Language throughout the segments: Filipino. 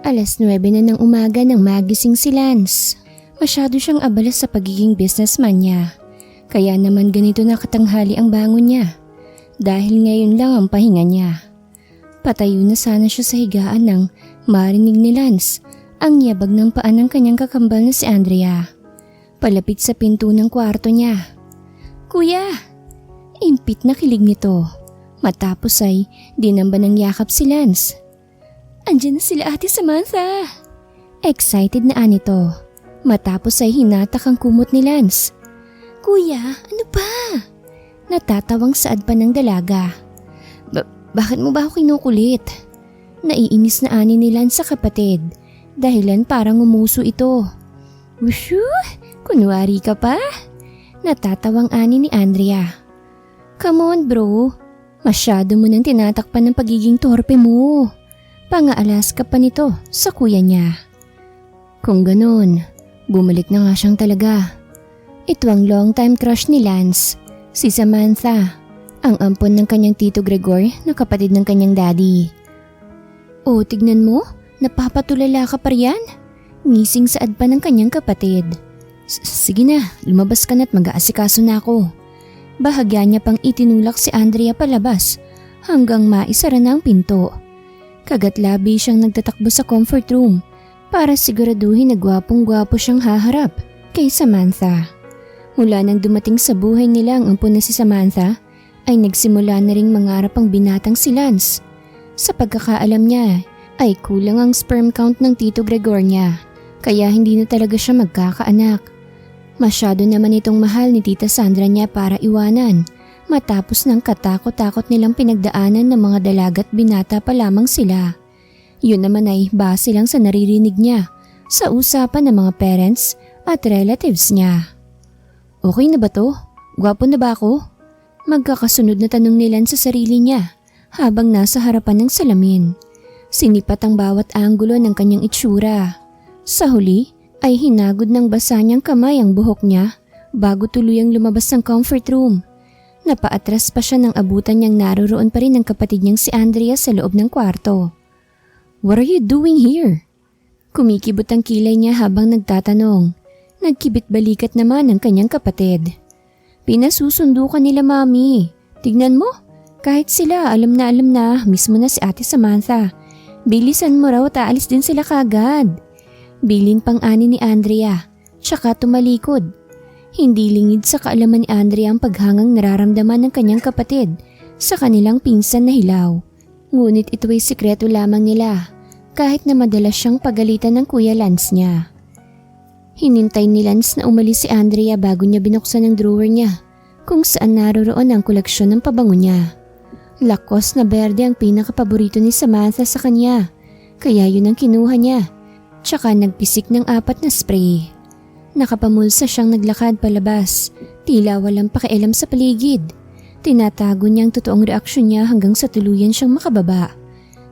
9:00 na ng umaga nang magising si Lance. Masyado siyang abala sa pagiging businessman niya. Kaya naman ganito na katanghali ang bangon niya. Dahil ngayon lang ang pahinga niya. Patayo na sana siya sa higaan nang marinig ni Lance ang yabag ng paa ng kanyang kakambal na si Andrea. Palapit sa pinto ng kwarto niya. "Kuya!" Impit na kilig nito. Matapos ay dinamba ng yakap si Lance. "Andiyan na sila Ate Samantha!" Excited na anito. Matapos ay hinatak ang kumot ni Lance. "Kuya, ano pa?" Natatawang saad pa ng dalaga. Bakit mo ba ako kinukulit?" Naiinis na ani ni Lance sa kapatid. Dahilan parang umuso ito. "Wushu! Kunwari ka pa?" Natatawang ani ni Andrea. "Come on bro, masyado mo nang tinatakpan ng pagiging torpe mo. Pangaalas ka pa nito sa kuya niya." Kung ganun, bumalik na nga siyang talaga. Ito ang long-time crush ni Lance, si Samantha, ang ampon ng kanyang tito Gregor na kapatid ng kanyang daddy. "Oh, tignan mo, napapatulala ka pa riyan?" Ngising saad pa ng kanyang kapatid. Sige na, lumabas ka na't mag-aasikaso na ako." Bahagya niya pang itinulak si Andrea palabas hanggang maisara na ang pinto. Kagat-labi siyang nagtatakbo sa comfort room para siguraduhin na gwapong-gwapo siyang haharap kay Samantha. Mula nang dumating sa buhay nila ang ampon na si Samantha, ay nagsimula na ring mangarap ang binatang si Lance. Sa pagkakaalam niya ay kulang ang sperm count ng tito Gregor niya, kaya hindi na talaga siya magkakaanak. Masyado naman itong mahal ni Tita Sandra niya para iwanan, matapos ng katakot-takot nilang pinagdaanan ng mga dalaga't binata pa lamang sila. Yun naman ay base lang sa naririnig niya sa usapan ng mga parents at relatives niya. "Okay na ba to? Gwapo na ba ako?" Magkakasunod na tanong ni Lance sa sarili niya habang nasa harapan ng salamin. Sinipat ang bawat anggulo ng kanyang itsura. Sa huli ay hinagod ng basa niyang kamay ang buhok niya bago tuluyang lumabas ng comfort room. Napaatras pa siya nang abutan niyang naroroon pa rin ang kapatid niyang si Andrea sa loob ng kwarto. "What are you doing here?" Kumikibot ang kilay niya habang nagtatanong. Nagkibit-balikat naman ang kanyang kapatid. "Pinasusundo ka nila mami. Tignan mo, kahit sila alam na mismo na si Ate Samantha. Bilisan mo raw at aalis din sila kagad." Bilin pang ani ni Andrea, tsaka tumalikod. Hindi lingid sa kaalaman ni Andrea ang paghangang nararamdaman ng kanyang kapatid sa kanilang pinsan na hilaw. Ngunit ito ay sikreto lamang nila, kahit na madalas siyang pagalitan ng Kuya Lance niya. Hinintay ni Lance na umalis si Andrea bago niya binuksan ang drawer niya, kung saan naroroon ang koleksyon ng pabango niya. Lakos na berde ang pinakapaborito ni Samantha sa kanya, kaya yun ang kinuha niya. Tsaka nagpisik ng 4 na spray. Nakapamulsa siyang naglakad palabas, tila walang pakialam sa paligid. Tinatago niya ang totoong reaksyon niya hanggang sa tuluyan siyang makababa.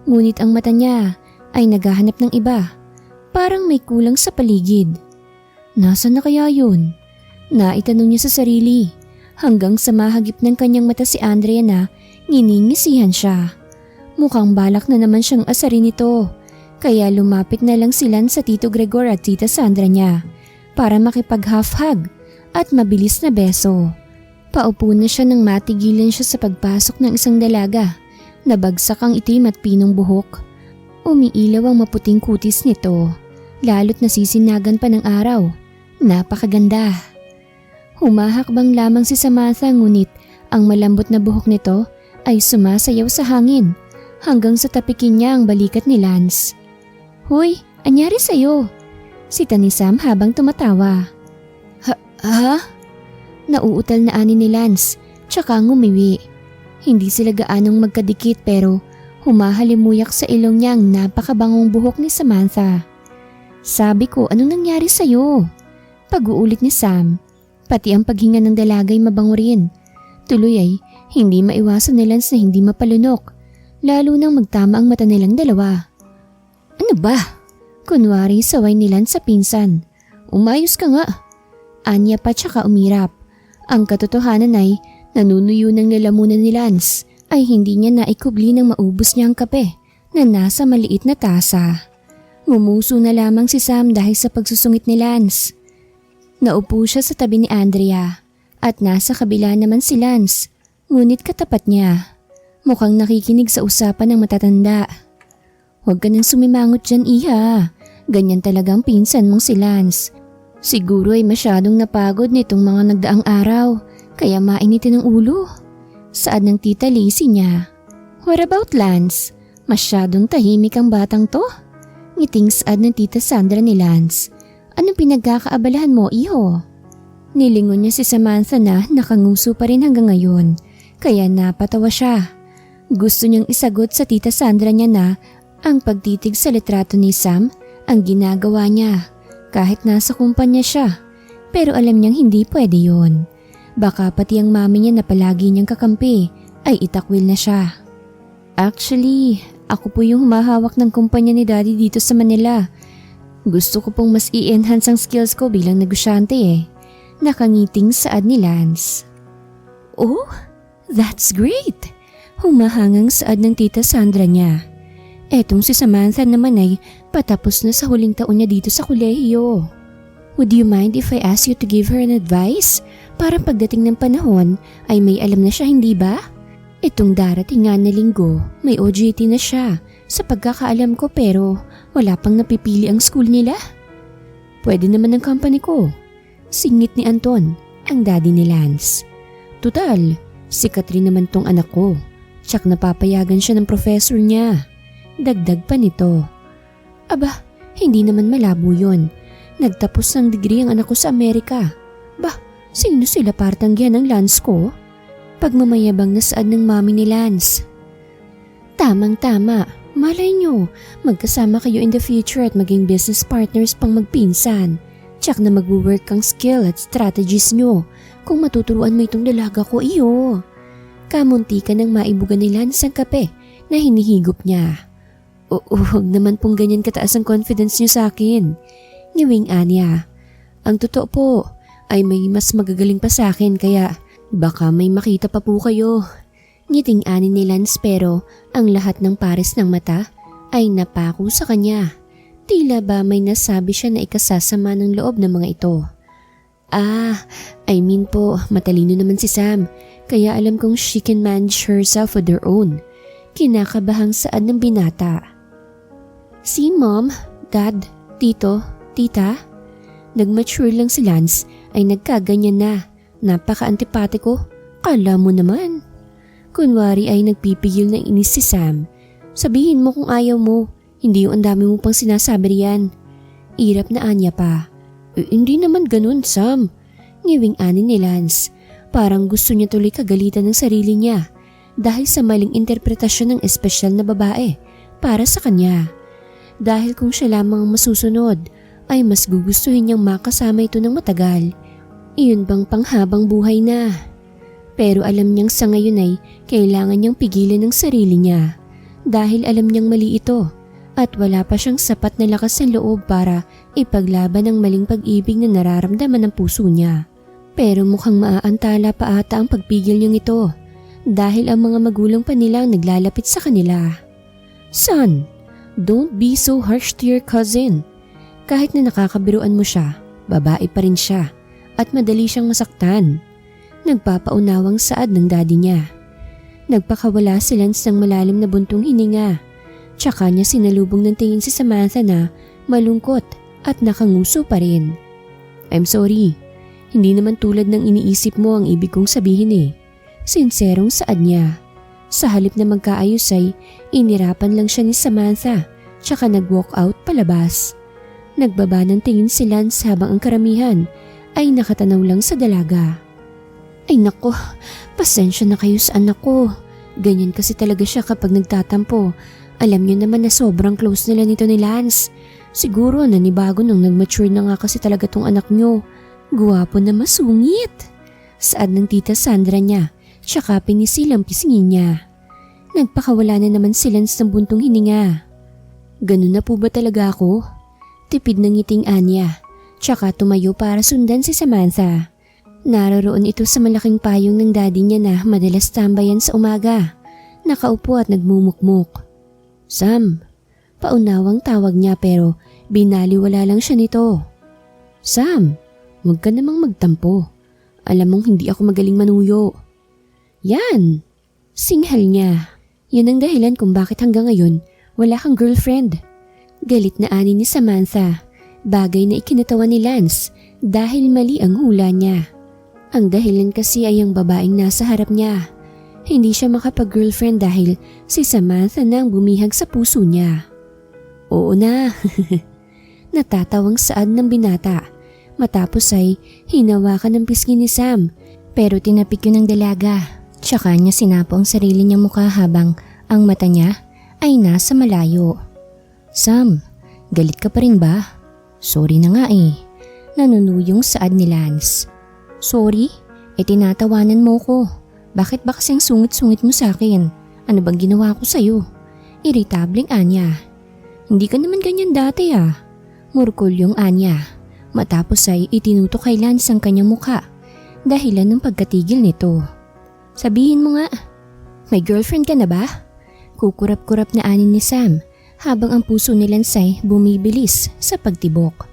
Ngunit ang mata niya ay naghahanap ng iba. Parang may kulang sa paligid. Nasaan na kaya yun? Naitanong niya sa sarili, hanggang sa mahagip ng kanyang mata si Andrea na nginingisihan siya. Mukhang balak na naman siyang asarin ito. Kaya lumapit na lang sila sa Tito Gregor at Tita Sandra niya para makipag-half-hug at mabilis na beso. Paupo na siya nang matigilan siya sa pagpasok ng isang dalaga. Nabagsak ang itim at pinong buhok. Umiilaw ang maputing kutis nito, lalo't nasisinagan pa ng araw. Napakaganda. Humahakbang lamang si Samantha ngunit ang malambot na buhok nito ay sumasayaw sa hangin hanggang sa tapikin niya ang balikat ni Lance. "Hoy, anyari sa'yo?" Sita ni Sam habang tumatawa. Ha? Nauutal na ani ni Lance, tsaka ngumiwi. Hindi sila gaanong magkadikit pero humahalimuyak sa ilong niya ang napakabangong buhok ni Samantha. "Sabi ko, anong nangyari sa'yo?" Pag-uulit ni Sam. Pati ang paghinga ng dalagay mabango rin. Tuloy ay hindi maiwasan ni Lance na hindi mapalunok, lalo nang magtama ang mata nilang dalawa. "Ano ba?" Kunwari saway ni Lance sa pinsan. "Umayos ka nga." Anya pa tsaka umirap. Ang katotohanan ay nanunuyo ng lalamunan ni Lance ay hindi niya naikubli nang maubos niya ang kape na nasa maliit na tasa. Ngumuso na lamang si Sam dahil sa pagsusungit ni Lance. Naupo siya sa tabi ni Andrea at nasa kabila naman si Lance, ngunit katapat niya. Mukhang nakikinig sa usapan ng matatanda. Huwag ka nang sumimangot dyan, iha. Ganyan talagang pinsan mong si Lance. Siguro ay masyadong napagod nitong mga nagdaang araw, kaya mainitin ang ulo. Saad ng tita Lacey niya. What about Lance? Masyadong tahimik ang batang to. Ngiting saad ng tita Sandra ni Lance. Anong pinagkakaabalahan mo, iho? Nilingon niya si Samantha na nakanguso pa rin hanggang ngayon, kaya napatawa siya. Gusto niyang isagot sa tita Sandra niya na ang pagtitig sa litrato ni Sam ang ginagawa niya kahit nasa kumpanya siya, pero alam niyang hindi pwede yun. Baka pati ang mami niya na palagi niyang kakampi ay itakwil na siya. Actually, ako po yung humahawak ng kumpanya ni Daddy dito sa Manila. Gusto ko pong mas i-enhance ang skills ko bilang negosyante eh. Nakangiting saad ni Lance. Oh, that's great! Humahangang saad ng tita Sandra niya. Etong si Samantha naman ay patapos na sa huling taon niya dito sa kolehiyo. Would you mind if I ask you to give her an advice? Para pagdating ng panahon ay may alam na siya, hindi ba? Itong darating nga na linggo, may OJT na siya sa pagkakaalam ko, pero wala pang napipili ang school nila. Pwede naman ng company ko. Singit ni Anton, ang daddy ni Lance. Tutal, sikat rin naman tong anak ko. Tsak napapayagan siya ng professor niya. Dagdag pa nito. Aba, hindi naman malabo yun. Nagtapos ng degree ang anak ko sa Amerika. Bah, sino sila partangyan ng Lance ko? Pagmamayabang na saad ng mami ni Lance. Tamang-tama, malay nyo, magkasama kayo in the future at maging business partners pang magpinsan. Tsak na mag-work ang skill at strategies nyo kung matuturuan mo itong dalaga ko, iyo. Kamunti ka nang maibuga ni Lance ang kape na hinihigop niya. Huwag naman pong ganyan kataas ang confidence niyo sa akin. Ngiwing Anya. Ang totoo po ay may mas magagaling pa sa akin, kaya baka may makita pa po kayo. Ngiting ani ni Lance, pero ang lahat ng pares ng mata ay napako sa kanya. Tila ba may nasabi siya na ikasasama ng loob ng mga ito. I mean po, matalino naman si Sam, kaya alam kong she can manage herself with her own. Kinakabahang saad ng binata. Si Mom, Dad, Tito, Tita. Nag-mature lang si Lance ay nagkaganyan na. Napaka-antipatiko. Kala mo naman. Kunwari ay nagpipigil ng inis si Sam. Sabihin mo kung ayaw mo. Hindi yung ang dami mo pang sinasabi riyan. Irap na anya pa. Hindi naman ganun, Sam. Ngiwing ani ni Lance. Parang gusto niya tuloy kagalitan ng sarili niya dahil sa maling interpretasyon ng espesyal na babae para sa kanya. Dahil kung siya lamang masusunod, ay mas gugustuhin niyang makasama ito ng matagal. Iyon bang panghabang buhay na? Pero alam niyang sa ngayon ay kailangan niyang pigilan ng sarili niya dahil alam niyang mali ito at wala pa siyang sapat na lakas ng loob para ipaglaban ang maling pag-ibig na nararamdaman ng puso niya. Pero mukhang maaantala pa ata ang pagpigil niyang ito dahil ang mga magulang pa nilang naglalapit sa kanila. Son, don't be so harsh to your cousin. Kahit na nakakabiruan mo siya, babae pa rin siya at madali siyang masaktan. Nagpapaunawang saad ng daddy niya. Nagpakawala si Lance ng malalim na buntong hininga. Tsaka niya sinalubong ng tingin si Samantha na malungkot at nakanguso pa rin. I'm sorry, hindi naman tulad ng iniisip mo ang ibig kong sabihin eh. Sinserong saad niya. Sa halip na magkaayos ay inirapan lang siya ni Samantha tsaka nag-walk out palabas. Nagbaba ng tingin si Lance habang ang karamihan ay nakatanaw lang sa dalaga. Ay nako, pasensya na kayo sa anak ko. Ganyan kasi talaga siya kapag nagtatampo. Alam niyo naman na sobrang close nila nito ni Lance. Siguro nanibago nung nag-mature na nga kasi talaga tong anak niyo. Guwapo na masungit. Saad ng tita Sandra niya, tsaka pinisilang pisngin niya. Nagpakawala na naman si Lance ng buntong hininga. Ganun na po ba talaga ako? Tipid ng ngiting Anya, tsaka tumayo para sundan si Samantha. Naroroon ito sa malaking payong ng daddy niya na madalas tambayan sa umaga. Nakaupo at nagmumukmuk. Sam, Paunawang tawag niya pero binaliwala lang siya nito. Sam, huwag ka namang magtampo. Alam mong hindi ako magaling manuyo. Yan! Singhal niya. Yun ang dahilan kung bakit hanggang ngayon wala kang girlfriend. Galit na ani ni Samantha. Bagay na ikinatawa ni Lance dahil mali ang hula niya. Ang dahilan kasi ay ang babaeng nasa harap niya. Hindi siya makapag-girlfriend dahil si Samantha na ang bumihag sa puso niya. Oo na. Natatawang saad ng binata. Matapos ay hinawakan ng pisngi ni Sam pero tinapik yun ng dalaga. Tsaka niya sinapo ang sarili niyang mukha habang ang mata niya ay nasa malayo. Sam, galit ka pa rin ba? Sorry na nga eh. Nanunuyong saad ni Lance. Sorry? Tinatawanan mo ko. Bakit ba kasing sungit-sungit mo sa akin? Ano bang ginawa ko sa'yo? Irritableng anya. Hindi ka naman ganyan dati ah. Murkol yung anya. Matapos ay itinutok kay Lance ang kanyang mukha dahilan ng pagkatigil nito. Sabihin mo nga, may girlfriend ka na ba? Kukurap-kurap na anin ni Sam habang ang puso ni Lance ay bumibilis sa pagtibok.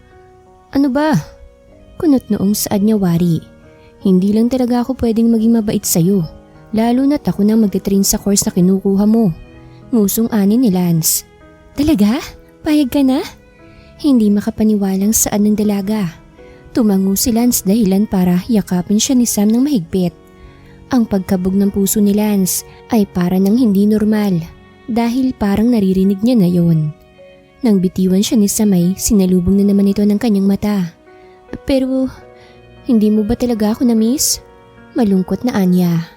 Ano ba? Kunot noong saad niya wari. Hindi lang talaga ako pwedeng maging mabait sa'yo. Lalo na't ako nang magtitrain sa course na kinukuha mo. Ngusong anin ni Lance. Talaga? Payag ka na? Hindi makapaniwalang saad ng dalaga. Tumango si Lance dahilan para yakapin siya ni Sam ng mahigpit. Ang pagkabog ng puso ni Lance ay para nang hindi normal dahil parang naririnig niya na yon. Nang bitiwan siya ni Sam ay sinalubong na naman ito ng kanyang mata. Pero hindi mo ba talaga ako na-miss? Malungkot na anya.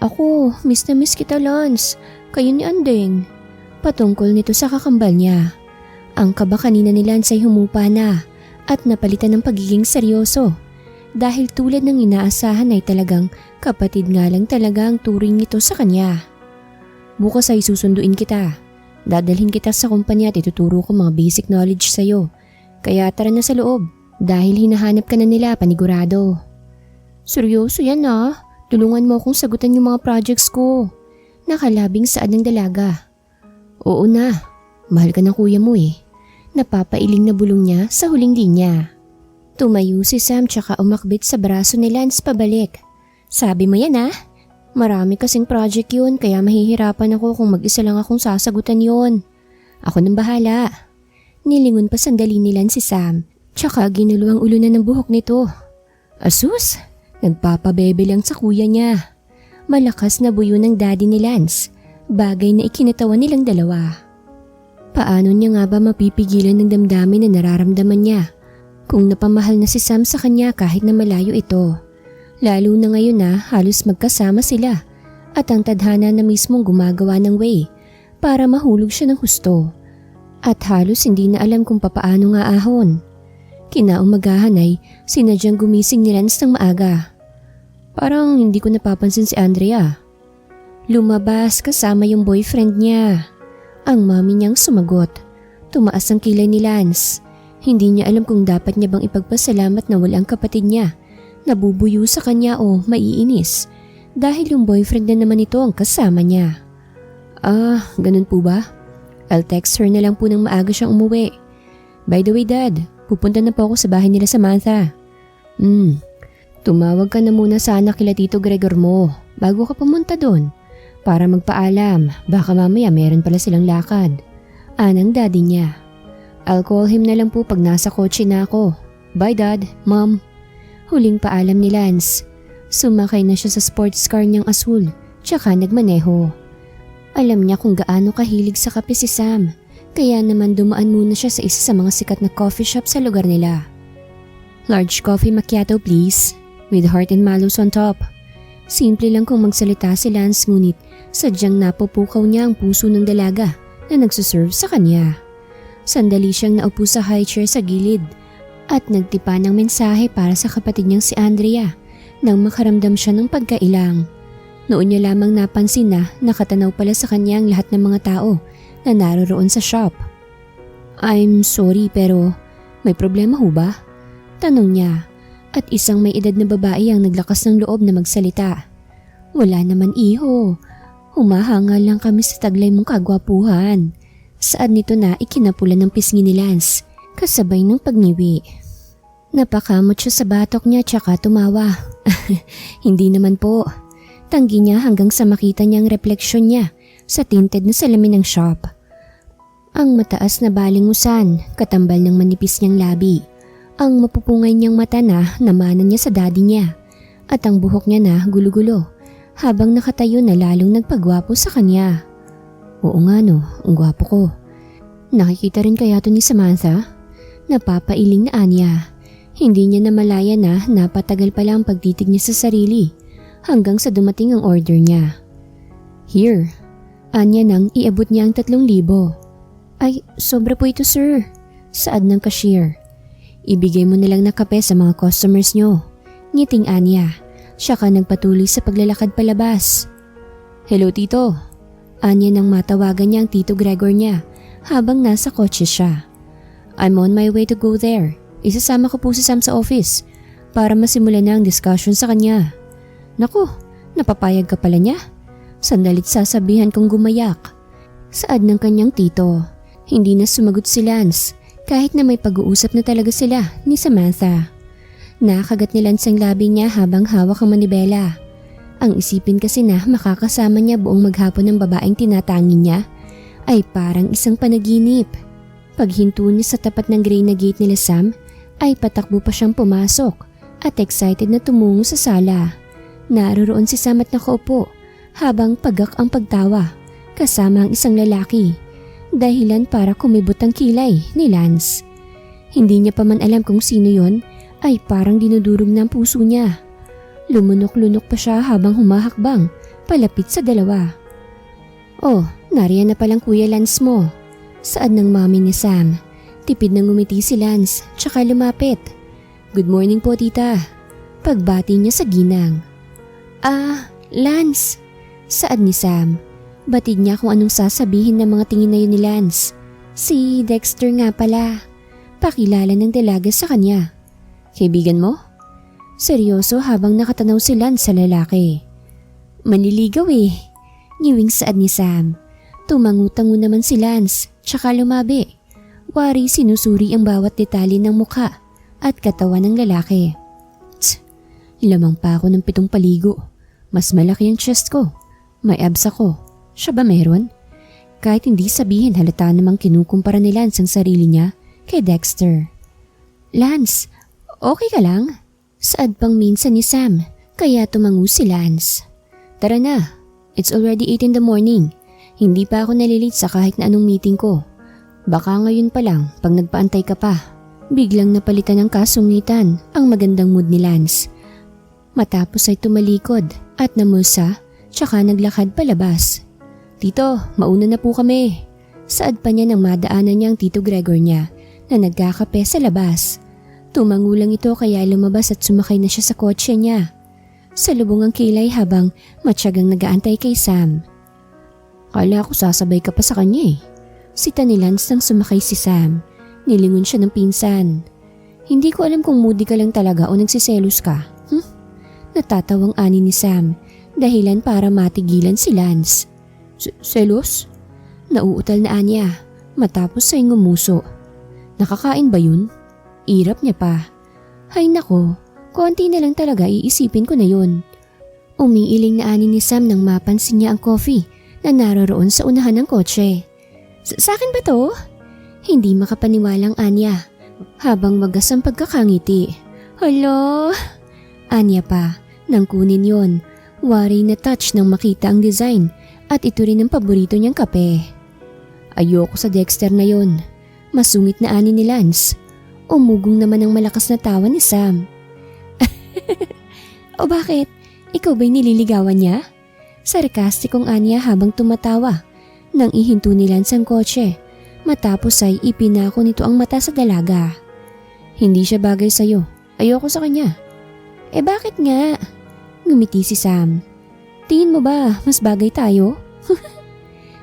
Ako, miss na miss kita Lance, kayo ni Andeng. Patungkol nito sa kakambal niya. Ang kaba kanina ni Lance ay humupa na at napalitan ng pagiging seryoso. Dahil tulad ng inaasahan ay talagang kapatid nga lang talaga ang turing nito sa kanya. Bukas ay susunduin kita. Dadalhin kita sa kumpanya at ituturo ko mga basic knowledge sa'yo. Kaya tara na sa loob dahil hinahanap ka na nila panigurado. Seryoso yan ah. Tulungan mo akong sagutan yung mga projects ko. Nakalabing saad ng dalaga. Oo na. Mahal ka ng kuya mo eh. Napapailing na bulong niya sa huling linya. Tumayo si Sam tsaka umakbit sa braso ni Lance pabalik. Sabi mo yan ah. Marami kasing project yun kaya mahihirapan ako kung mag-isa lang akong sasagutan yun. Ako nang bahala. Nilingon pa sandali ni Lance si Sam tsaka ginulo ang ulo na ng buhok nito. Asus, nagpapabebe lang sa kuya niya. Malakas na buyo ng daddy ni Lance. Bagay na ikinatawan nilang dalawa. Paano niya nga ba mapipigilan ng damdamin na nararamdaman niya? Kung napamahal na si Sam sa kanya kahit na malayo ito. Lalo na ngayon na halos magkasama sila at ang tadhana na mismong gumagawa ng way para mahulog siya ng husto. At halos hindi na alam kung papaano nga ahon. Kinaumagahan ay sinadyang gumising ni Lance ng maaga. Parang hindi ko napapansin si Andrea. Lumabas kasama yung boyfriend niya. Ang mami niyang sumagot. Tumaas ang kilay ni Lance. Hindi niya alam kung dapat niya bang ipagpasalamat na walang kapatid niya, nabubuyo sa kanya o maiinis dahil yung boyfriend na naman ito ang kasama niya. Ganun po ba? I'll text her na lang po nang maaga siyang umuwi. By the way Dad, pupunta na po ako sa bahay nila Samantha. Tumawag ka na muna sana kila Tito Gregor mo bago ka pumunta doon para magpaalam, baka mamaya meron pala silang lakad. Anang daddy niya. I'll call him na lang po pag nasa kotse na ako. Bye Dad, Mom. Huling paalam ni Lance. Sumakay na siya sa sports car niyang asul, tsaka nagmaneho. Alam niya kung gaano kahilig sa kape si Sam, kaya naman dumaan muna siya sa isa sa mga sikat na coffee shop sa lugar nila. Large coffee macchiato please, with heart and mallows on top. Simple lang kung magsalita si Lance ngunit sadyang napupukaw niya ang puso ng dalaga na nagsuserve sa kanya. Sandali siyang naupo sa high chair sa gilid at nagtipa ng mensahe para sa kapatid niyang si Andrea nang makaramdam siya ng pagkailang. Noon niya lamang napansin na nakatanaw pala sa kanya ang lahat ng mga tao na naroroon sa shop. I'm sorry pero may problema ho ba? Tanong niya at isang may edad na babae ang naglakas ng loob na magsalita. Wala naman iho. Humahangal lang kami sa taglay mong kagwapuhan. Saad nito na ikinapula ng pisngi ni Lance kasabay ng pagniwi. Napakamot siya sa batok niya tsaka tumawa. Hindi naman po. Tanggi niya hanggang sa makita niyang refleksyon niya sa tinted na salamin ng shop. Ang mataas na balingusan, katambal ng manipis niyang labi. Ang mapupungay niyang mata na namanan niya sa daddy niya. At ang buhok niya na gulo-gulo habang nakatayo na lalong nagpagwapo sa kanya. Oo nga no, ang gwapo ko. Nakikita rin kaya to ni Samantha? Napapailing na Anya. Hindi niya namalaya na napatagal pala ang pagtitig niya sa sarili hanggang sa dumating ang order niya. Here, Anya nang iabot niya ang 3,000. Ay, sobra po ito sir. Saad ng cashier. Ibigay mo na lang na kape sa mga customers nyo. Ngiting Anya. Siya ka nagpatuloy sa paglalakad palabas. Hello tito. Anya nang matawagan niya ang Tito Gregor niya habang nasa kotse siya. I'm on my way to go there. Isasama ko po si Sam sa office para masimulan na ang discussion sa kanya. Naku, napapayag ka pala niya? Sandalit sasabihan kong gumayak. Saad ng kanyang tito. Hindi na sumagot si Lance kahit na may pag-uusap na talaga sila ni Samantha. Nakagat ni Lance ang labi niya habang hawak ang manibela. Ang isipin kasi na makakasama niya buong maghapon ng babaeng tinatangi niya ay parang isang panaginip. Paghinto niya sa tapat ng gray na gate nila Sam ay patakbo pa siyang pumasok at excited na tumungo sa sala. Naroroon si Sam at nakaupo habang pagak ang pagtawa kasama ang isang lalaki. Dahilan para kumibot ang kilay ni Lance. Hindi niya pa man alam kung sino yon ay parang dinudurog ng puso niya. Lumunok-lunok pa siya habang humahakbang palapit sa dalawa. Oh, nariyan na palang Kuya Lance mo. Saad ng mami ni Sam. Tipid nang ngumiti si Lance tsaka lumapit. Good morning po tita. Pagbati niya sa ginang. Ah, Lance. Saad ni Sam. Batid niya kung anong sasabihin ng mga tingin na yun ni Lance. Si Dexter nga pala. Pakilala ng dalaga sa kanya. Kaibigan mo? Seryoso habang nakatanaw si Lance sa lalaki. Manliligaw eh. Ngiwing saad ni Sam. Tumangutango naman si Lance tsaka lumabi. Wari sinusuri ang bawat detalye ng mukha at katawan ng lalaki. Tsk, lamang pa ako ng 7 paligo. Mas malaki ang chest ko. May abs ako. Siya ba meron? Kahit hindi sabihin halata namang kinukumpara ni Lance ang sarili niya kay Dexter. Lance, okay ka lang? Saad pang minsan ni Sam kaya tumango si Lance. Tara na, it's already 8 in the morning. Hindi pa ako nalilate sa kahit na anong meeting ko. Baka ngayon pa lang pag nagpaantay ka pa. Biglang napalitan ng kasungitan ang magandang mood ni Lance. Matapos ay tumalikod at namusa tsaka naglakad palabas. Tito, mauna na po kami. Saad pa niya nang madaanan niya ang Tito Gregor niya na nagkakape sa labas. Tumango lang ito kaya lumabas at sumakay na siya sa kotse niya. Salubong ang kilay habang matyagang nagaantay kay Sam. Kala ko sasabay ka pa sa kanya eh. Sita ni Lance nang sumakay si Sam. Nilingon siya ng pinsan. Hindi ko alam kung moody ka lang talaga o nagsiselos ka. Natatawang ani ni Sam dahilan para matigilan si Lance. Selos? Nauutal na Anya matapos ay ngumuso. Nakakain ba yun? Irap niya pa. Hay nako, konti na lang talaga iisipin ko na yun. Umiiling na ani ni Sam nang mapansin niya ang coffee na naroroon sa unahan ng kotse. Sa akin ba to? Hindi makapaniwalang Anya habang wagas ang pagkakangiti. Hala! Anya pa, nang kunin yon. Wari na touch nang makita ang design at ito rin ang paborito niyang kape. Ayoko sa Dexter na yon. Masungit na ani ni Lance. Umugong naman ang malakas na tawa ni Sam. O bakit? Ikaw ba'y nililigawan niya? Sarkastikong Anya habang tumatawa nang ihinto ni Lance ang kotse. Matapos ay ipinako nito ang mata sa dalaga. Hindi siya bagay sa'yo. Ayoko sa kanya. Eh bakit nga? Ngumiti si Sam. Tingin mo ba mas bagay tayo?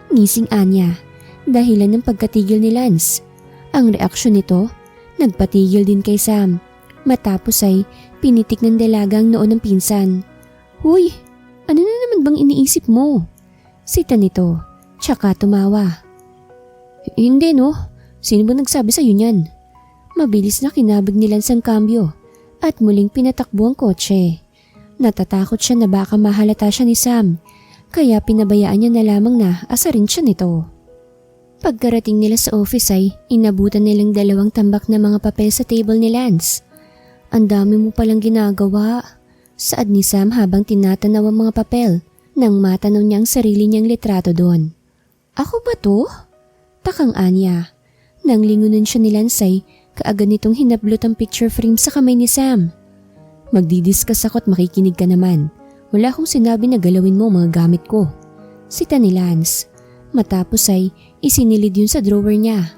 Ngising Anya dahilan ng pagkatigil ni Lance. Ang reaksyon nito nagpatigil din kay Sam. Matapos ay pinitik ng dalaga ang noon ng pinsan. Huy, ano na naman bang iniisip mo? Sita nito, tsaka tumawa. Hindi no, sino ba nagsabi sa'yo niyan? Mabilis na kinabig ni Lance ang kambyo at muling pinatakbo ang kotse. Natatakot siya na baka mahalata siya ni Sam, kaya pinabayaan niya na lamang na asarin siya nito. Pagkarating nila sa office ay inabutan nilang 2 tambak na mga papel sa table ni Lance. Ang dami mo palang ginagawa, saad ni Sam habang tinatanaw ang mga papel nang matanaw niya ang sarili niyang litrato doon. Ako ba to? Takang anya. Nang lingunan siya ni Lance ay kaagad nitong hinablot ang picture frame sa kamay ni Sam. Magdidiscuss ako at makikinig ka naman. Wala akong sinabi na galawin mo ang mga gamit ko. Sita ni Lance. Matapos ay isinilid yun sa drawer niya.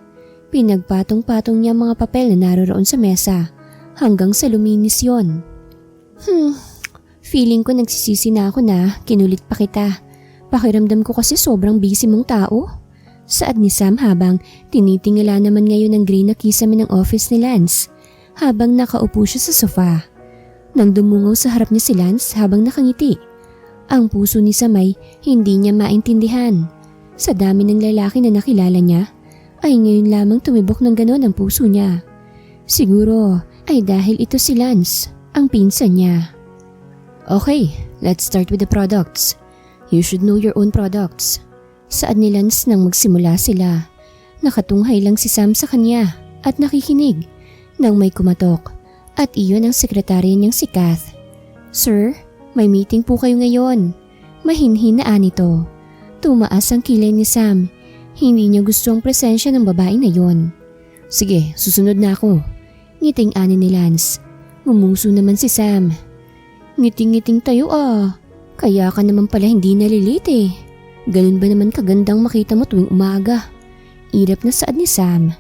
Pinagpatong-patong niya ang mga papel na naroroon sa mesa hanggang sa luminis yon. Feeling ko nagsisisi na ako na kinulit pa kita. Pakiramdam ko kasi sobrang busy mong tao. Saad ni Sam habang tinitingala naman ngayon ang gray na kisame ng office ni Lance habang nakaupo siya sa sofa. Nang dumungaw sa harap niya si Lance habang nakangiti. Ang puso ni Sam ay hindi niya maintindihan. Sa dami ng lalaki na nakilala niya, ay ngayon lamang tumibok ng ganon ang puso niya. Siguro ay dahil ito si Lance, ang pinsan niya. Okay, let's start with the products. You should know your own products. Saad ni Lance nang magsimula sila. Nakatunghay lang si Sam sa kanya at nakikinig nang may kumatok. At iyon ang sekretarya niyang si Kath. Sir, may meeting po kayo ngayon. Mahinhin na nito. Tumaas ang kilay ni Sam. Hindi niya gusto ang presensya ng babae na yon. Sige, susunod na ako. Ngiting ani ni Lance. Ngumuso naman si Sam. Ngiting-ngiting tayo Kaya ka naman pala hindi nalilit eh. Ganun ba naman kagandang makita mo tuwing umaga? Irap na saad ni Sam.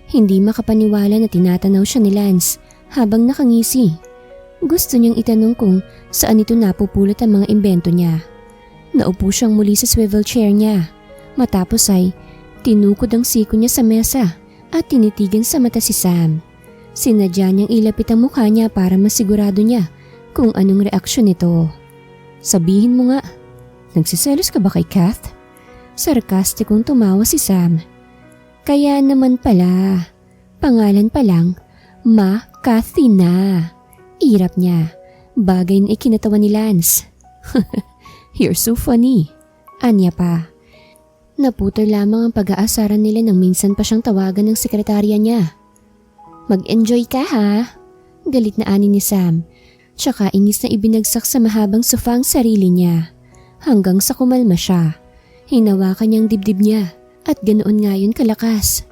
Hindi makapaniwala na tinatanaw siya ni Lance habang nakangisi. Gusto niyang itanong kung saan ito napupulot ang mga imbento niya. Naupo siyang muli sa swivel chair niya. Matapos ay tinukod ang siko niya sa mesa at tinitigan sa mata si Sam. Sinadya niyang ilapit ang mukha niya para masigurado niya kung anong reaksyon nito. Sabihin mo nga, nagsiselos ka ba kay Kath? Sarkastikong tumawa si Sam. Kaya naman pala, pangalan pa lang, Kathy na. Irap niya. Bagay na ikinatawa ni Lance. You're so funny. Anya pa. Naputol lamang ang pag-aasaran nila nang minsan pa siyang tawagan ng sekretarya niya. Mag-enjoy ka ha? Galit na ani ni Sam. Tsaka ingis na ibinagsak sa mahabang sofa ang sarili niya. Hanggang sa kumalma siya. Hinawakan niyang dibdib niya at ganoon nga yun kalakas.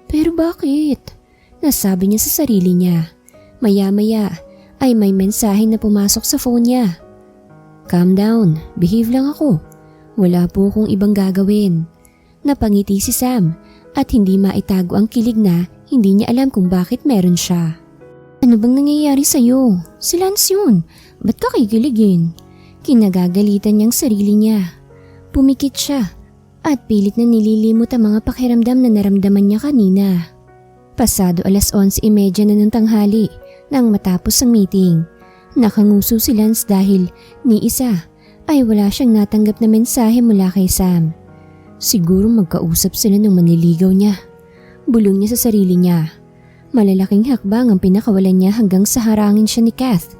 Pero bakit? Nasabi niya sa sarili niya. Maya-maya ay may mensahe na pumasok sa phone niya. Calm down, behave lang ako. Wala po akong ibang gagawin. Napangiti si Sam at hindi maitago ang kilig na hindi niya alam kung bakit meron siya. Ano bang nangyayari sa'yo? Si Lance yun. Ba't ka kikiligin? Kinagagalitan niyang sarili niya. Pumikit siya at pilit na nililimot ang mga pakiramdam na naramdaman niya kanina. Pasado 11:30 na ng tanghali nang matapos ang meeting. Nakanguso si Lance dahil ni isa ay wala siyang natanggap na mensahe mula kay Sam. Siguro magkausap sila ng manliligaw niya. Bulong niya sa sarili niya. Malalaking hakbang ang pinakawalan niya hanggang sa harangin siya ni Kath.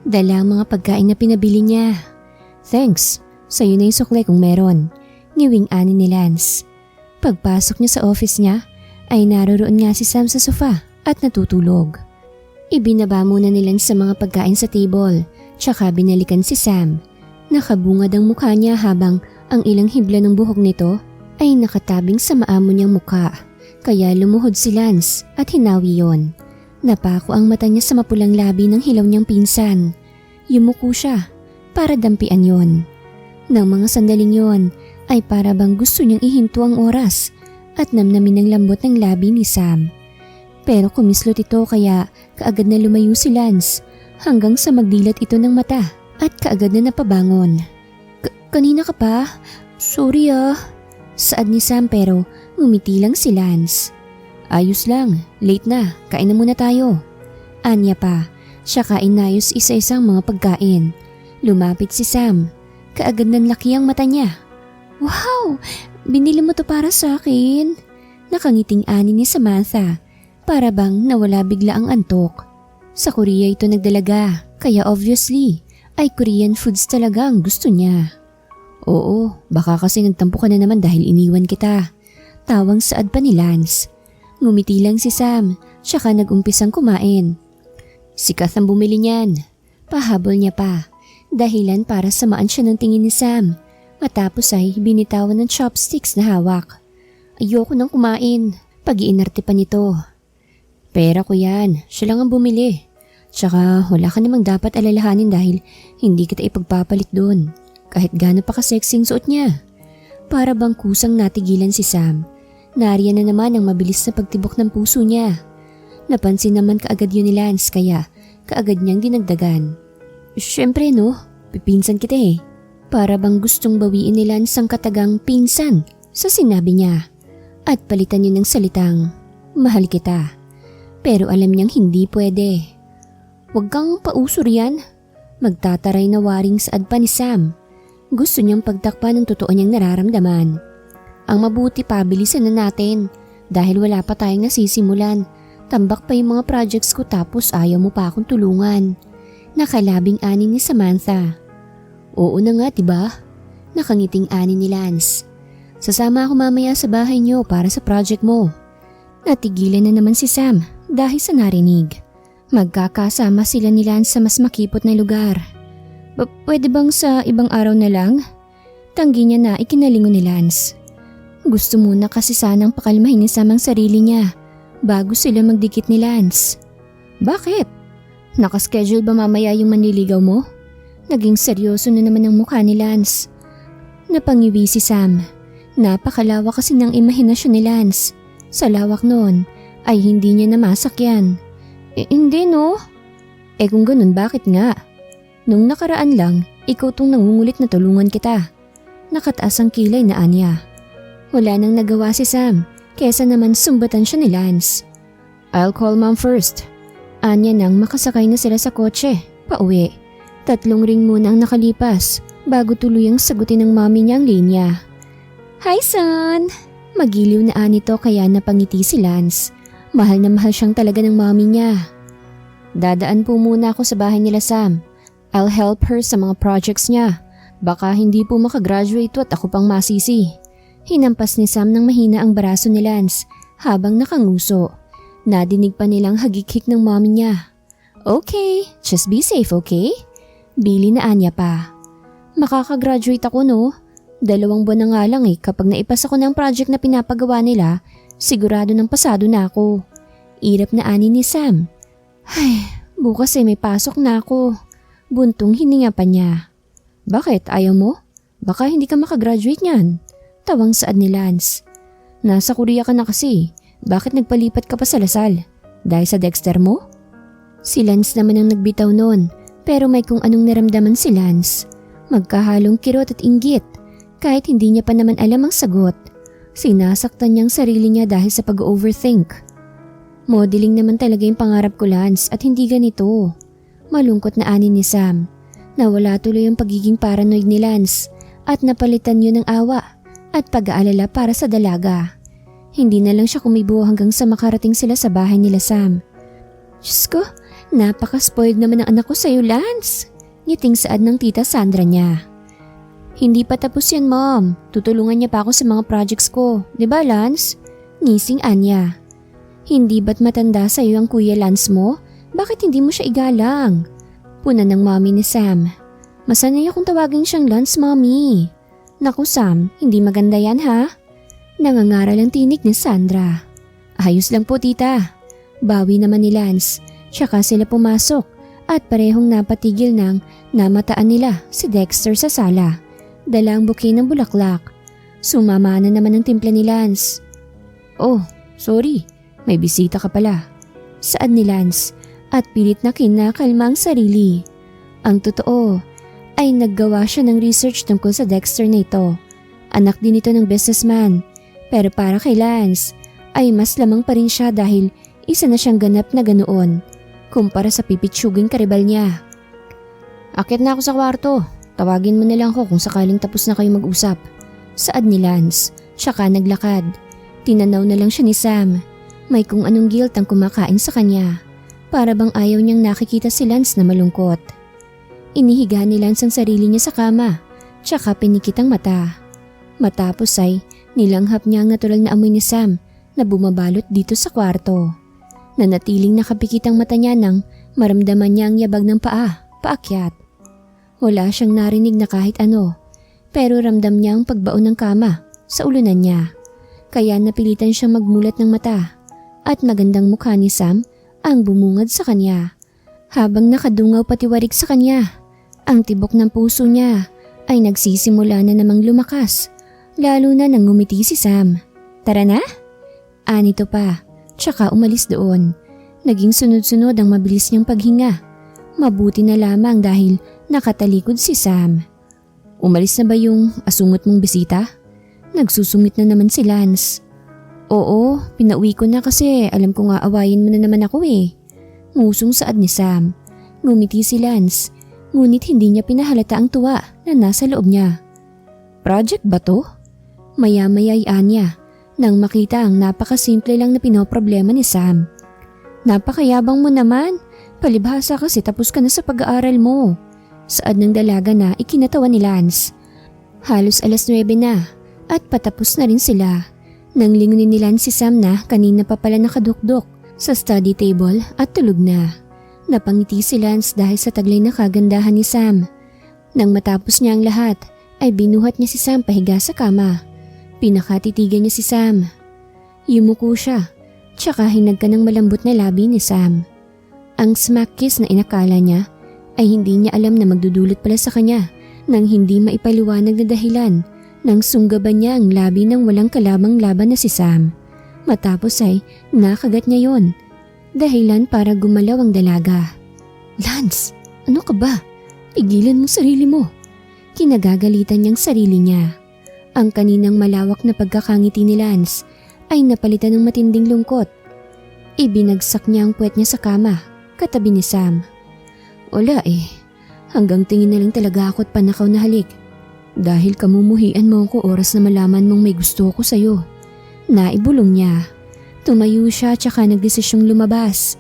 Dala ang mga pagkain na pinabili niya. Thanks, sa'yo na yung sukle kung meron. Ngiwing ani ni Lance. Pagpasok niya sa office niya, ay naroroon nga si Sam sa sofa at natutulog. Ibinaba muna ni Lance sa mga pagkain sa table, tsaka binalikan si Sam. Nakabungad ang mukha niya habang ang ilang hibla ng buhok nito ay nakatabing sa maamo niyang mukha. Kaya lumuhod si Lance at hinawi yon. Napako ang mata niya sa mapulang labi ng hilaw niyang pinsan. Yumuko siya para dampian yon. Nang mga sandaling yon ay para bang gusto niyang ihinto ang oras at namnamin ang lambot ng labi ni Sam. Pero kumislot ito kaya kaagad na lumayo si Lance hanggang sa magdilat ito ng mata at kaagad na napabangon. Kanina ka pa? Sorry saad ni Sam pero ngumiti lang si Lance. Ayos lang, late na, kain na muna tayo. Anya pa, siya inayos isa-isang mga pagkain. Lumapit si Sam, kaagad nanlaki ang mata niya. Wow! Binili mo to para sa akin? Nakangiting ani ni Samantha, para bang nawala bigla ang antok. Sa Korea ito nagdalaga, kaya obviously ay Korean foods talaga ang gusto niya. Oo, baka kasi nagtampo ka na naman dahil iniwan kita. Tawang saad pa ni Lance. Ngumiti lang si Sam, tsaka nag-umpisang kumain. Si Kath ang bumili niyan. Pahabol niya pa, dahilan para samaan siya ng tingin ni Sam. Matapos ay binitawan ng chopsticks na hawak. Ayoko nang kumain, pag-iinarte pa nito. Pera ko yan, siya lang ang bumili. Tsaka wala ka namang dapat alalahanin dahil hindi kita ipagpapalit doon. Kahit gaano pa ka-sexy ang suot niya. Para bang kusang natigilan si Sam. Nariyan na naman ang mabilis na pagtibok ng puso niya. Napansin naman kaagad yun ni Lance kaya kaagad niyang dinagdagan. Siyempre no, pipinsan kita eh. Para bang gustong bawiin ni Lance ang katagang pinsan sa sinabi niya. At palitan niya ng salitang, mahal kita. Pero alam niyang hindi pwede. Huwag kang pausor yan. Magtataray na waring saad pa ni Sam. Gusto niyang pagtakpan ng totoo niyang nararamdaman. Ang mabuti pabilisan na natin dahil wala pa tayong nasisimulan. Tambak pa yung mga projects ko tapos ayaw mo pa akong tulungan. Nakalabing ani ni Samantha. Oo na nga diba? Nakangiting ani ni Lance. Sasama ako mamaya sa bahay niyo para sa project mo. Natigilan na naman si Sam dahil sa narinig. Magkakasama sila ni Lance sa mas makipot na lugar. Pwede bang sa ibang araw na lang? Tanggi niya na ikinalingon ni Lance. Gusto muna kasi sanang pakalmahin ni Sam ang sarili niya bago sila magdikit ni Lance. Bakit? Nakaschedule ba mamaya yung manliligaw mo? Naging seryoso na naman ang mukha ni Lance. Napangiwi si Sam. Napakalawak kasi ng imahinasyon ni Lance. Sa lawak noon ay hindi niya namasakyan. Hindi no? Kung ganun bakit nga? Nung nakaraan lang, ikaw tong nangungulit na tulungan kita. Nakataas ang kilay na anya. Wala nang nagawa si Sam, kesa naman sumbatan siya ni Lance. I'll call mom first. Anya nang makasakay na sila sa kotse, pauwi. 3 ring muna ang nakalipas bago tuluyang sagutin ng mommy niya ang linya. Hi son! Magiliw na anito kaya napangiti si Lance. Mahal na mahal siyang talaga ng mommy niya. Dadaan po muna ako sa bahay nila Sam. I'll help her sa mga projects niya. Baka hindi po makagraduate at ako pang masisi. Hinampas ni Sam ng mahina ang baraso ni Lance habang nakanguso. Nadinig pa nilang hagikik ng mommy niya. Okay, just be safe, okay? Bili na anya pa. Makakagraduate ako no? 2 buwan na nga lang kapag naipasa ko ng project na pinapagawa nila, sigurado ng pasado na ako. Irap na ani ni Sam. Ay, bukas may pasok na ako. Buntong hininga pa niya. Bakit, ayaw mo? Baka hindi ka makagraduate niyan. Tawang saad ni Lance. Nasa Korea ka na kasi. Bakit nagpalipat ka pa sa Lasal? Dahil sa Dexter mo? Si Lance naman ang nagbitaw noon, pero may kung anong naramdaman si Lance. Magkahalong kirot at inggit. Kahit hindi niya pa naman alam ang sagot, sinasaktan niyang sarili niya dahil sa pag-overthink. Modeling naman talaga yung pangarap ko Lance at hindi ganito. Malungkot na ani ni Sam. Nawala tuloy ang pagiging paranoid ni Lance at napalitan yun ng awa at pag-aalala para sa dalaga. Hindi na lang siya kumibo hanggang sa makarating sila sa bahay nila Sam. Diyos ko, napaka-spoiled naman ang anak ko sa'yo Lance. Ngiting saad ng tita Sandra niya. Hindi pa tapos yan, Mom. Tutulungan niya pa ako sa mga projects ko. Diba, Lance? Ngising Anya. Hindi ba't matanda sa'yo ang Kuya Lance mo? Bakit hindi mo siya igalang? Puna ng mommy ni Sam. Masanay akong tawagin siyang Lance, Mommy. Naku, Sam, hindi maganda yan, ha? Nangangaral ang tinig ni Sandra. Ayos lang po, tita. Bawi naman ni Lance. Tsaka sila pumasok at parehong napatigil nang namataan nila si Dexter sa sala. Dala ang buke ng bulaklak. Sumama na naman ang timpla ni Lance. Oh, sorry. May bisita ka pala. Saad ni Lance at pilit na kinakalma ang sarili. Ang totoo ay naggawa siya ng research tungkol sa Dexter na ito. Anak din ito ng businessman. Pero para kay Lance ay mas lamang pa rin siya dahil isa na siyang ganap na ganoon kumpara sa pipitsuging karibal niya. Akit na ako sa kwarto. Tawagin mo na lang ako kung sakaling tapos na kayo mag-usap. Saad ni Lance, tsaka naglakad. Tinanaw na lang siya ni Sam. May kung anong guilt ang kumakain sa kanya. Para bang ayaw niyang nakikita si Lance na malungkot. Inihiga ni Lance ang sarili niya sa kama, tsaka pinikit ang mata. Matapos ay nilanghap niya ang natural na amoy ni Sam na bumabalot dito sa kwarto. Nanatiling nakapikit ang mata niya nang maramdaman niya ang yabag ng paakyat. Wala siyang narinig na kahit ano, pero ramdam niya ang pagbaon ng kama sa ulunan niya. Kaya napilitan siyang magmulat ng mata at magandang mukha ni Sam ang bumungad sa kanya. Habang nakadungaw patiwarik sa kanya, ang tibok ng puso niya ay nagsisimula na namang lumakas, lalo na nang ngumiti si Sam. Tara na? Anito pa, tsaka umalis doon. Naging sunod-sunod ang mabilis niyang paghinga. Mabuti na lamang dahil nakatalikod si Sam. Umalis na ba yung asungot mong bisita? Nagsusungit na naman si Lance. Oo, pinauwi ko na kasi alam ko nga awayin mo na naman ako eh. Ngusong saad ni Sam. Ngumiti si Lance, ngunit hindi niya pinahalata ang tuwa na nasa loob niya. Project ba to? Maya-maya ay anya nang makita ang napakasimple lang na pinoproblema ni Sam. Napakayabang mo naman, palibhasa kasi tapos ka na sa pag-aaral mo. Saad ng dalaga na ikinatawa ni Lance. Halos alas 9 na at patapos na rin sila. Nang lingunin ni Lance si Sam na kanina pa pala nakadukdok sa study table at tulog na. Napangiti si Lance dahil sa taglay na kagandahan ni Sam. Nang matapos niya ang lahat ay binuhat niya si Sam pahiga sa kama. Pinakatitigan niya si Sam. Yumuko siya, tsaka hinagka ng malambot na labi ni Sam. Ang smack kiss na inakala niya ay hindi niya alam na magdudulot pala sa kanya nang hindi maipaliwanag na dahilan nang sunggaban niya ang labi ng walang kalabang laban na si Sam. Matapos ay nakagat niya yon. Dahilan para gumalaw ang dalaga. Lance, ano ka ba? Pigilan mo sarili mo. Kinagagalitan niyang sarili niya. Ang kaninang malawak na pagkakangiti ni Lance ay napalitan ng matinding lungkot. Ibinagsak niya ang puwet niya sa kama, katabi ni Sam. Wala eh, hanggang tingin na lang talaga ako at panakaw na halik. Dahil kamumuhian mo ako oras na malaman mong may gusto ko sa'yo. Naibulong niya. Tumayo siya tsaka nagdesisyong lumabas.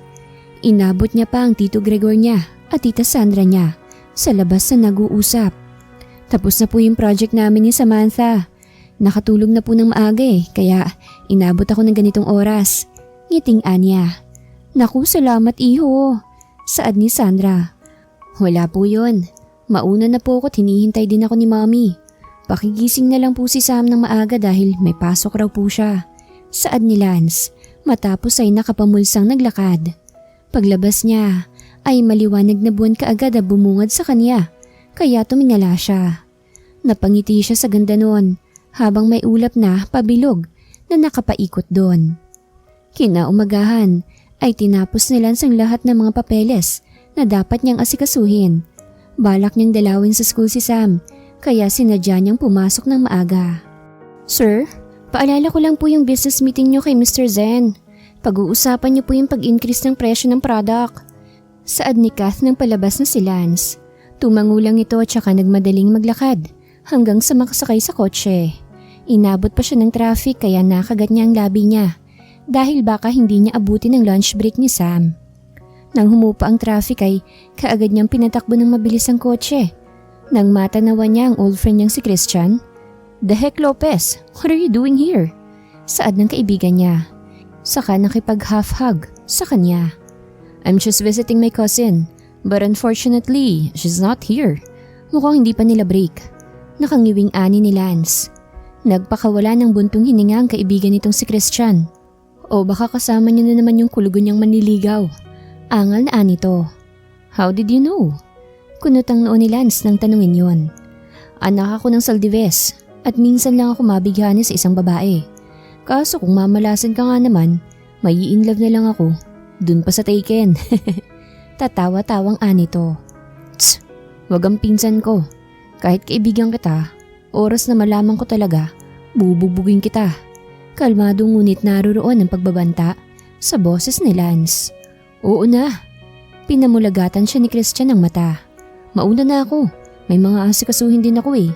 Inabot niya pa ang Tito Gregor niya at Tita Sandra niya sa labas na nag-uusap. Tapos na po yung project namin ni Samantha. Nakatulog na po ng maaga eh, kaya inabot ako ng ganitong oras. Ngiting Anya. Naku, salamat iho. Saad ni Sandra. Wala po yun. Mauna na po ako at hinihintay din ako ni Mommy. Pakigising na lang po si Sam ng maaga dahil may pasok raw po siya. Saad ni Lance, matapos ay nakapamulsang naglakad. Paglabas niya ay maliwanag na buwan kaagad na bumungad sa kanya, kaya tumingala siya. Napangiti siya sa ganda noon habang may ulap na pabilog na nakapaikot doon. Kinaumagahan ay tinapos ni Lance ang lahat ng mga papeles na dapat niyang asikasuhin. Balak niyang dalawin sa school si Sam, kaya sinadya niyang pumasok ng maaga. Sir, paalala ko lang po yung business meeting niyo kay Mr. Zen. Pag-uusapan niyo po yung pag-increase ng presyo ng product. Saad ni Kath nang palabas na si Lance. Tumango lang ito at saka nagmadaling maglakad hanggang sa makasakay sa kotse. Inabot pa siya ng traffic kaya nakagat niya ang labi niya dahil baka hindi niya abutin ang lunch break ni Sam. Nang humupa ang traffic ay kaagad niyang pinatakbo ng mabilis ang kotse. Nang matanawan niya ang old friend niyang si Christian. The heck Lopez, what are you doing here? Saad ng kaibigan niya. Saka nakipag-half-hug sa kanya. I'm just visiting my cousin, but unfortunately, she's not here. Mukhang hindi pa nila break. Nakangiwing ani ni Lance. Nagpakawala ng buntong hininga ang kaibigan nitong si Christian. O baka kasama niya na naman yung kulugon niyang manliligaw. Angal na anito. How did you know? Kunot ang noo ni Lance nang tanungin yon. Anak ako ng Saldives at minsan lang ako mabighani sa isang babae. Kaso kung mamalasan ka nga naman, may in love na lang ako. Dun pa sa Taken. Tatawa-tawang anito. Tss, wag ang pinsan ko. Kahit kaibigan kita, oras na malaman ko talaga, bububugin kita. Kalmado ngunit naroroon ang pagbabanta sa boses ni Lance. Oo na. Pinamulagatan siya ni Christian ng mata. Mauna na ako. May mga asikasuhin din ako eh.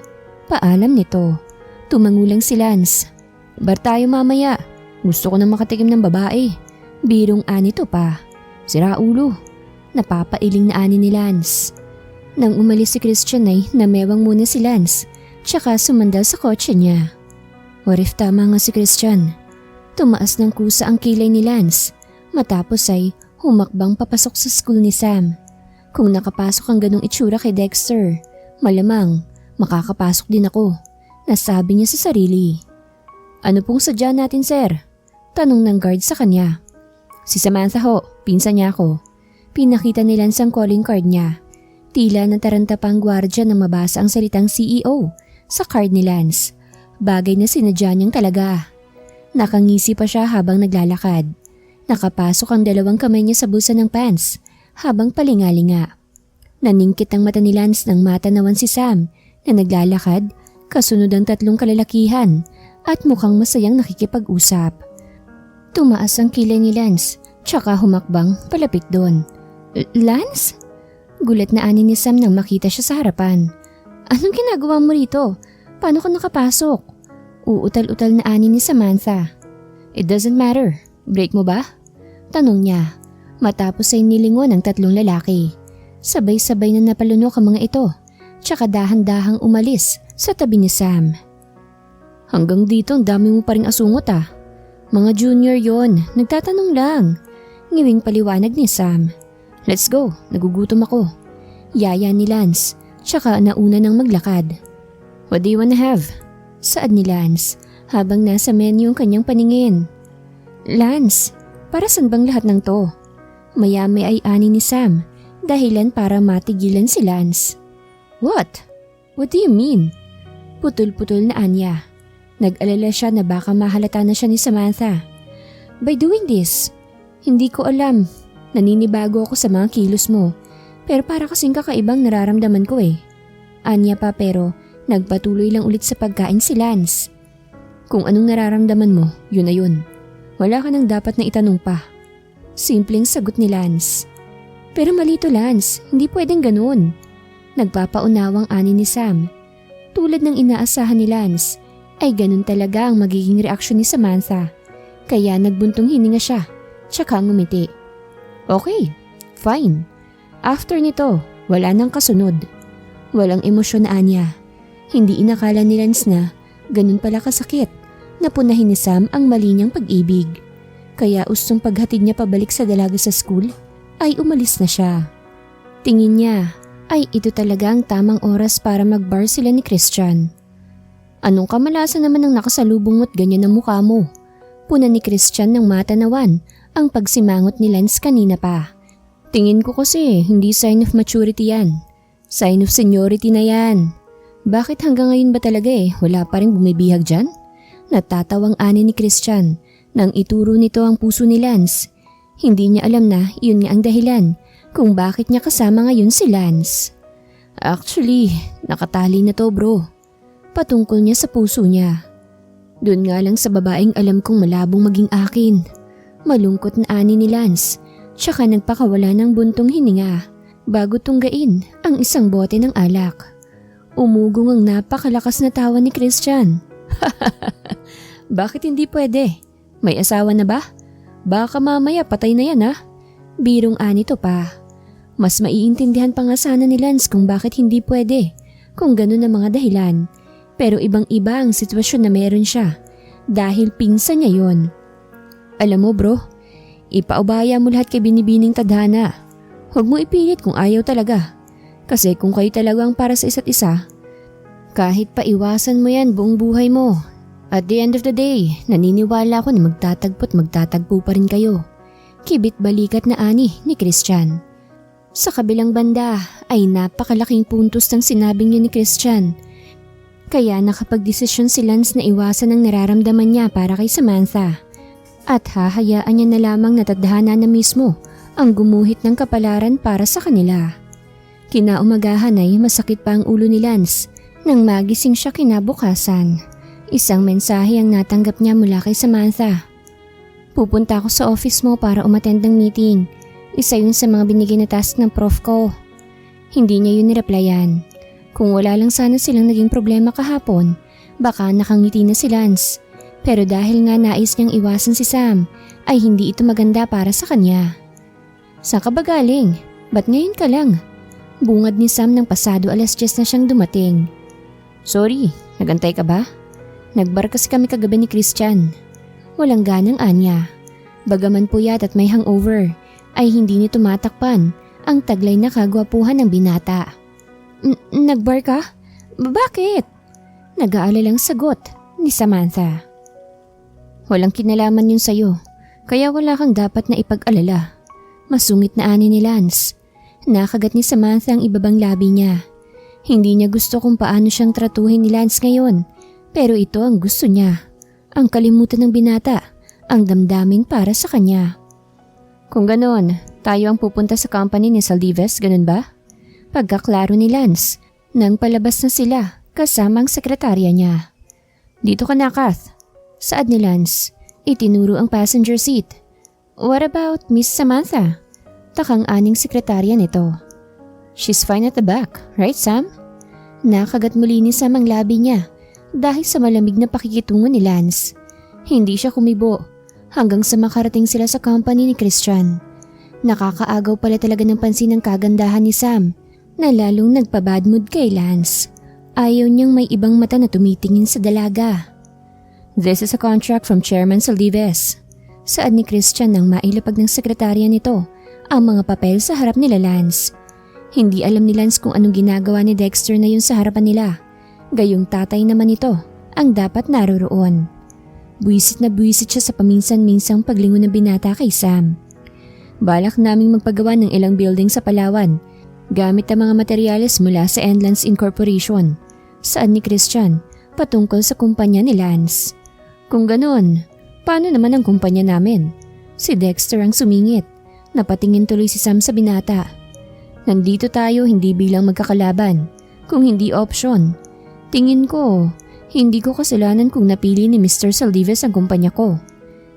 Paalam nito. Tumangulang si Lance. Bar tayo mamaya. Gusto ko na makatikim ng babae. Birong ani to pa. Sira ulo. Napapailing na ani ni Lance. Nang umalis si Christian ay namewang muna si Lance tsaka sumandal sa kotse niya. What if tama nga si Christian? Tumaas ng kusa ang kilay ni Lance matapos ay humakbang papasok sa school ni Sam. Kung nakapasok ang ganong itsura kay Dexter, malamang makakapasok din ako, nasabi niya sa sarili. Ano pong sadya natin, sir? Tanong ng guard sa kanya. Si Samantha ho, pinsan niya ako. Pinakita ni Lance ang calling card niya. Tila nataranta pang gwardya nang mabasa ang salitang CEO sa card ni Lance. Bagay na sinadya niyang talaga. Nakangisi pa siya habang naglalakad. Nakapasok ang dalawang kamay niya sa bulsa ng pants habang palingalinga. Naningkit ang mata ni Lance nang matanawan si Sam na naglalakad kasunod ang tatlong kalalakihan at mukhang masayang nakikipag-usap. Tumaas ang kilay ni Lance tsaka humakbang palapit doon. Lance? Gulat na ani ni Sam nang makita siya sa harapan. Anong ginagawa mo rito? Paano ka nakapasok? Uutal-utal na ani ni Samantha. It doesn't matter. Break mo ba? Tanong niya. Matapos ay nilingon ng tatlong lalaki. Sabay-sabay na napalunok ang mga ito. Tsaka dahan-dahang umalis sa tabi ni Sam. Hanggang dito ang dami mo pa ring asungot ah. Mga junior yon, nagtatanong lang. Ngiwing paliwanag ni Sam. Let's go, nagugutom ako. Yaya ni Lance, tsaka nauna nang maglakad. What do you wanna have? Saad ni Lance habang nasa menu ang kanyang paningin. Lance, para saan bang lahat ng to? Maya-may ay ani ni Sam, dahilan para matigilan si Lance. What? What do you mean? Putol-putol na anya. Nag-alala siya na baka mahalata na siya ni Samantha. By doing this, hindi ko alam. Naninibago ako sa mga kilos mo, pero para kasing kakaibang nararamdaman ko eh. Anya pa pero nagpatuloy lang ulit sa pagkain si Lance. Kung anong nararamdaman mo, yun na yun. Wala ka nang dapat na itanong pa. Simpleng sagot ni Lance. Pero malito Lance, hindi pwedeng ganun. Nagpapaunawang ani ni Sam. Tulad ng inaasahan ni Lance, ay ganun talaga ang magiging reaksyon ni Samantha. Kaya nagbuntong hininga siya, tsaka ngumiti. Okay, fine. After nito, wala nang kasunod. Walang emosyon na anya. Hindi inakala ni Lance na ganun pala kasakit na punahin ni Sam ang mali niyang pag-ibig. Kaya ustong paghatid niya pabalik sa dalaga sa school, ay umalis na siya. Tingin niya ay ito talaga ang tamang oras para mag-bar sila ni Christian. Anong kamalasan naman ang nakasalubong mo't ganyan ang mukha mo? Puna ni Christian ng matanawan ang pagsimangot ni Lance kanina pa. Tingin ko kasi hindi sign of maturity yan. Sign of seniority na yan. Bakit hanggang ngayon ba talaga wala pa rin bumibihag dyan? Natatawang ani ni Christian nang ituro nito ang puso ni Lance. Hindi niya alam na yun nga ang dahilan kung bakit niya kasama ngayon si Lance. Actually, nakatali na to bro. Patungkol niya sa puso niya. Doon nga lang sa babaeng alam kong malabong maging akin. Malungkot na ani ni Lance, tsaka nagpakawala ng buntong hininga bago tunggain ang isang bote ng alak. Umugong ang napakalakas na tawa ni Christian. Bakit hindi pwede? May asawa na ba? Baka mamaya patay na yan ah. Birong ani to pa. Mas maiintindihan pa nga sana ni Lance kung bakit hindi pwede, kung ganun ang mga dahilan. Pero ibang-iba ang sitwasyon na meron siya dahil pinsan niya yon. Alam mo bro, ipaubaya mo lahat kay Binibining Tadhana. Huwag mo ipilit kung ayaw talaga. Kasi kung kayo talagang para sa isa't isa, kahit paiwasan mo yan buong buhay mo, at the end of the day, naniniwala ako na magtatagpo pa rin kayo. Kibit balikat na ani ni Christian. Sa kabilang banda ay napakalaking puntos ng sinabing niya ni Christian. Kaya nakapagdesisyon si Lance na iwasan ang nararamdaman niya para kay Samantha. At hahayaan niya na lamang na tadhana na mismo ang gumuhit ng kapalaran para sa kanila. Kinaumagahan ay masakit pa ang ulo ni Lance nang magising siya kinabukasan. Isang mensahe ang natanggap niya mula kay Samantha. Pupunta ako sa office mo para umattend ng meeting. Isa yun sa mga binigay na task ng prof ko. Hindi niya yun nireplyan. Kung wala lang sana silang naging problema kahapon, baka nakangiti na si Lance. Pero dahil nga nais niyang iwasan si Sam, ay hindi ito maganda para sa kanya. Saan ka ba galing? Ba't ngayon ka lang? Bungad ni Sam nang pasado 10:00 na siyang dumating. Sorry, nagantay ka ba? Nagbar kasi kami kagabi ni Christian. Walang ganang anya. Bagaman puyat at may hangover, ay hindi nito matakpan ang taglay na kagwapuhan ng binata. Nagbar ka? Bakit? Nag-aalalang sagot ni Samantha. Walang kinalaman yun sa'yo, kaya wala kang dapat na ipag-alala. Masungit na ani ni Lance. Nakagat ni Samantha ang ibabang labi niya. Hindi niya gusto kung paano siyang tratuhin ni Lance ngayon, pero ito ang gusto niya. Ang kalimutan ng binata, ang damdamin para sa kanya. Kung ganon, tayo ang pupunta sa company ni Saldives, ganun ba? Pagkaklaro ni Lance, nang palabas na sila kasama ang sekretarya niya. Dito ka na, Kath. Saad ni Lance, itinuro ang passenger seat. What about Miss Samantha? Takang aning sekretarya nito. She's fine at the back, right Sam? Nakagat muli ni Sam ang labi niya dahil sa malamig na pakikitungo ni Lance. Hindi siya kumibo hanggang sa makarating sila sa company ni Christian. Nakakaagaw pala talaga ng pansin ang kagandahan ni Sam na lalong nagpa-bad mood kay Lance. Ayaw niyang may ibang mata na tumitingin sa dalaga. This is a contract from Chairman Saldives. Saad ni Christian nang mailapag ng sekretarya nito ang mga papel sa harap nila Lance. Hindi alam ni Lance kung anong ginagawa ni Dexter na yun sa harapan nila. Gayong tatay naman ito ang dapat naroroon. Buwisit na buwisit siya sa paminsan-minsang paglingon ng binata kay Sam. Balak naming magpagawa ng ilang building sa Palawan gamit ang mga materyales mula sa Endlands Incorporation. Saad ni Christian patungkol sa kumpanya ni Lance. Kung ganon, paano naman ang kumpanya namin? Si Dexter ang sumingit. Napatingin tuloy si Sam sa binata. Nandito tayo hindi bilang magkakalaban, kung hindi option. Tingin ko, hindi ko kasalanan kung napili ni Mr. Saldives ang kumpanya ko.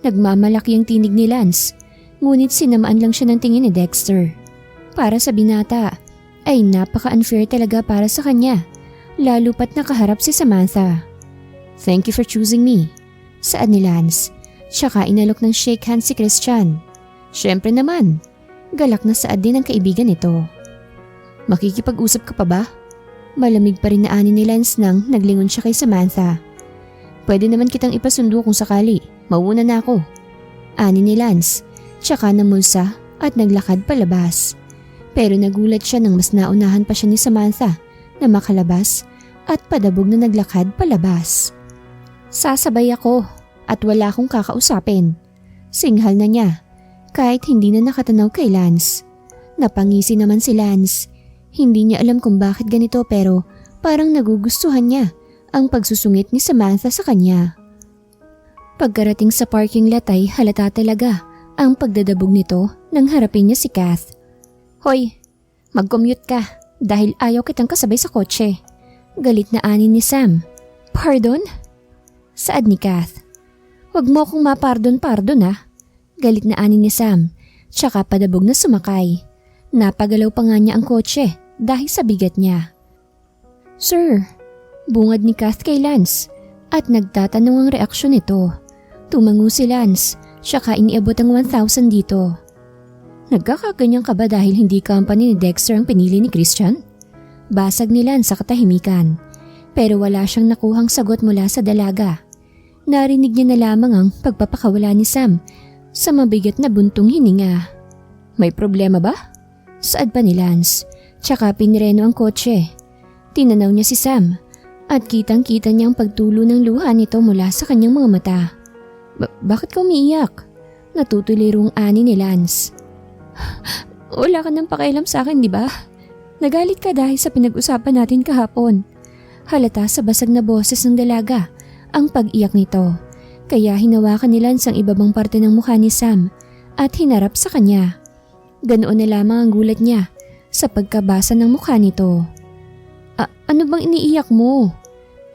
Nagmamalaki ang tinig ni Lance, ngunit sinamaan lang siya ng tingin ni Dexter. Para sa binata, ay napaka-unfair talaga para sa kanya, lalo pat nakaharap si Samantha. Thank you for choosing me, saad ni Lance, tsaka inalok ng shake hand si Christian. Siyempre naman, galak na saad din ang kaibigan nito. Makikipag-usap ka pa ba? Malamig pa rin na ani ni Lance nang naglingon siya kay Samantha. Pwede naman kitang ipasundo kung sakali, mauuna na ako. Ani ni Lance, tsaka namulsa at naglakad palabas. Pero nagulat siya nang mas naunahan pa siya ni Samantha na makalabas at padabog na naglakad palabas. Sasabay ako at wala akong kakausapin. Singhal na niya kahit hindi na nakatanaw kay Lance. Napangisi naman si Lance. Hindi niya alam kung bakit ganito pero parang nagugustuhan niya ang pagsusungit ni Samantha sa kanya. Pagkarating sa parking lot ay halata talaga ang pagdadabog nito nang harapin niya si Kath. Hoy, mag-commute ka dahil ayaw kitang kasabay sa kotse. Galit na ani ni Sam. Pardon? Saad ni Kath. Huwag mo akong mapardon-pardon ah. Galit na ani ni Sam, tsaka padabog na sumakay. Napagalaw pa nga niya ang kotse dahil sa bigat niya. Sir, bungad ni Kath kay Lance at nagtatanong ang reaksyon nito. Tumango si Lance, tsaka iniabot ang 1,000 dito. Nagkakaganyan ka ba dahil hindi company ni Dexter ang pinili ni Christian? Basag ni Lance sa katahimikan, pero wala siyang nakuhang sagot mula sa dalaga. Narinig niya na lamang ang pagpapakawala ni Sam sa mabigat na buntong hininga. May problema ba? Saad pa ni Lance, tsaka pinireno ang kotse. Tinanaw niya si Sam at kitang-kita niya ang pagtulo ng luha nito mula sa kanyang mga mata. Bakit ka umiiyak? Natutulirong ani ni Lance. Wala ka nang pakialam sa akin, di ba? Nagalit ka dahil sa pinag-usapan natin kahapon. Halata sa basag na boses ng dalaga ang pag-iyak nito. Kaya hinawakan ni Lance ang ibabang parte ng mukha ni Sam at hinarap sa kanya. Ganoon na lamang ang gulat niya sa pagkabasa ng mukha nito. Ano bang iniiyak mo?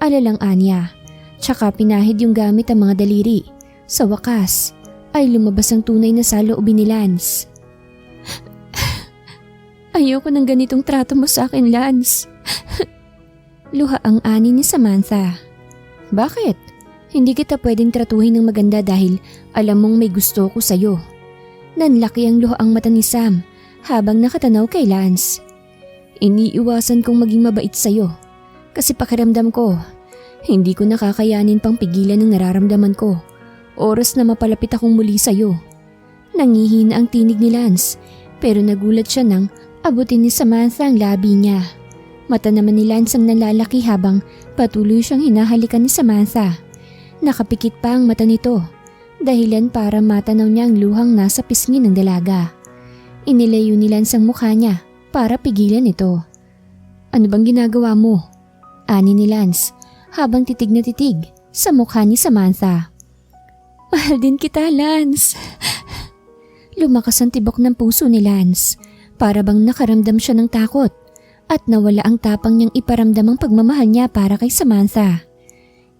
Alalang anya. Tsaka pinahid yung gamit ang mga daliri. Sa wakas ay lumabas ang tunay na saloobin ni Lance. Ayoko ng ganitong trato mo sa akin, Lance. Luha ang ani ni Samantha. Bakit? Hindi kita pwedeng tratuhin ng maganda dahil alam mong may gusto ko sa'yo. Nanlaki ang luhaang mata ni Sam habang nakatanaw kay Lance. Iniiwasan kong maging mabait sa'yo kasi pakiramdam ko, hindi ko nakakayanin pang pigilan ng nararamdaman ko. Oras na mapalapit akong muli sa'yo. Nangihina ang tinig ni Lance pero nagulat siya nang abutin ni Samantha ang labi niya. Mata naman ni Lance ang nalalaki habang patuloy siyang hinahalikan ni Samantha. Nakapikit pa ang mata nito, dahilan para matanaw niya ang luhang nasa pisngi ng dalaga. Inilayo ni Lance ang mukha niya para pigilan ito. Ano bang ginagawa mo? Ani ni Lance habang titig na titig sa mukha ni Samantha. Mahal din kita, Lance. Lumakas ang tibok ng puso ni Lance para bang nakaramdam siya ng takot at nawala ang tapang niyang iparamdam ang pagmamahal niya para kay Samantha.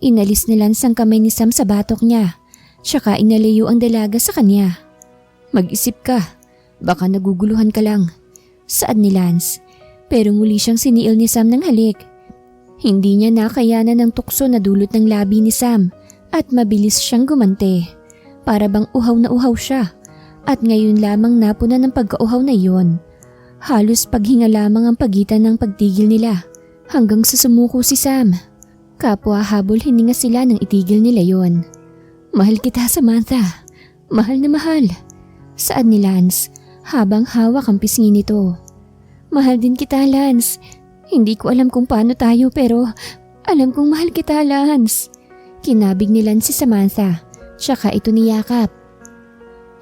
Inalis ni Lance ang kamay ni Sam sa batok niya, tsaka inalayo ang dalaga sa kanya. Mag-isip ka, baka naguguluhan ka lang. Saad ni Lance, pero muli siyang siniil ni Sam ng halik. Hindi niya nakayanan ng tukso na dulot ng labi ni Sam at mabilis siyang gumante. Para bang uhaw na uhaw siya at ngayon lamang napuna ng pagkauhaw na iyon. Halos paghinga lamang ang pagitan ng pagtigil nila hanggang sa sumuko si Sam. Kapwa habol hininga sila nang itigil nila yon. Mahal kita, Samantha. Mahal na mahal. Saad ni Lance habang hawak ang pisngi nito. Mahal din kita, Lance. Hindi ko alam kung paano tayo pero alam kong mahal kita, Lance. Kinabig ni Lance si Samantha, tsaka ito niyakap.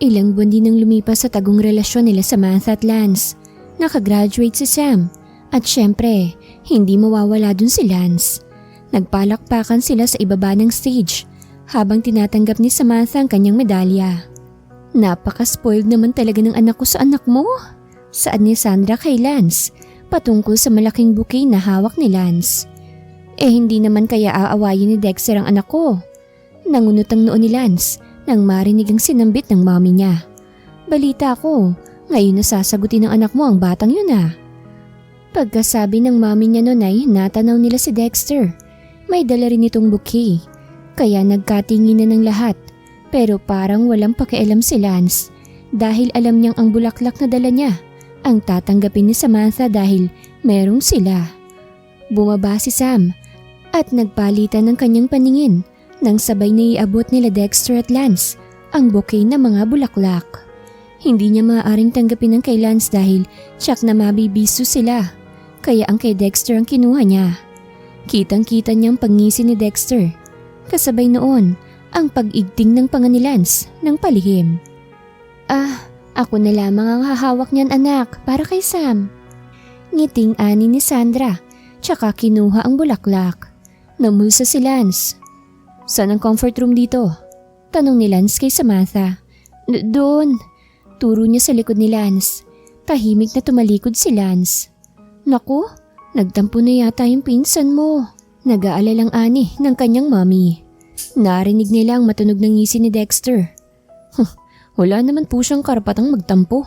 Ilang buwan din ang lumipas sa tagong relasyon nila Samantha at Lance. Nakagraduate si Sam at syempre hindi mawawala dun si Lance. Nagpalakpakan sila sa ibaba ng stage habang tinatanggap ni Samantha ang kanyang medalya. Napaka-spoiled naman talaga ng anak ko sa anak mo, saad ni Sandra kay Lance patungkol sa malaking bouquet na hawak ni Lance. Hindi naman kaya aawayin ni Dexter ang anak ko. Nangunot ang noon ni Lance nang marinig ang sinambit ng mami niya. Balita ko, ngayon nasasagutin ng anak mo ang batang yun ah. Pagkasabi ng mami niya noon ay natanaw nila si Dexter. May dala rin itong bouquet, kaya nagkatinginan ng lahat pero parang walang pakialam si Lance dahil alam niyang ang bulaklak na dala niya ang tatanggapin ni Samantha dahil merong sila. Bumaba si Sam at nagpalitan ng kanyang paningin nang sabay na iabot nila Dexter at Lance ang bouquet na mga bulaklak. Hindi niya maaaring tanggapin ang kay Lance dahil tiyak na mabibiso sila, kaya ang kay Dexter ang kinuha niya. Kitang-kita niyang pangisi ni Dexter. Kasabay noon ang pag-igting ng panga ni Lance ng palihim. Ako na lamang ang hahawak niyan anak para kay Sam. Ngiting ani ni Sandra, tsaka kinuha ang bulaklak. Namulsa si Lance. Saan ang comfort room dito? Tanong ni Lance kay Samantha. Doon. Turo niya sa likod ni Lance. Tahimik na tumalikod si Lance. Naku, nagtampo na yata yung pinsan mo. Nag-aalalang ani ng kanyang mami. Narinig nila ang matunog ng ngisi ni Dexter. Wala naman po siyang karapatang magtampo.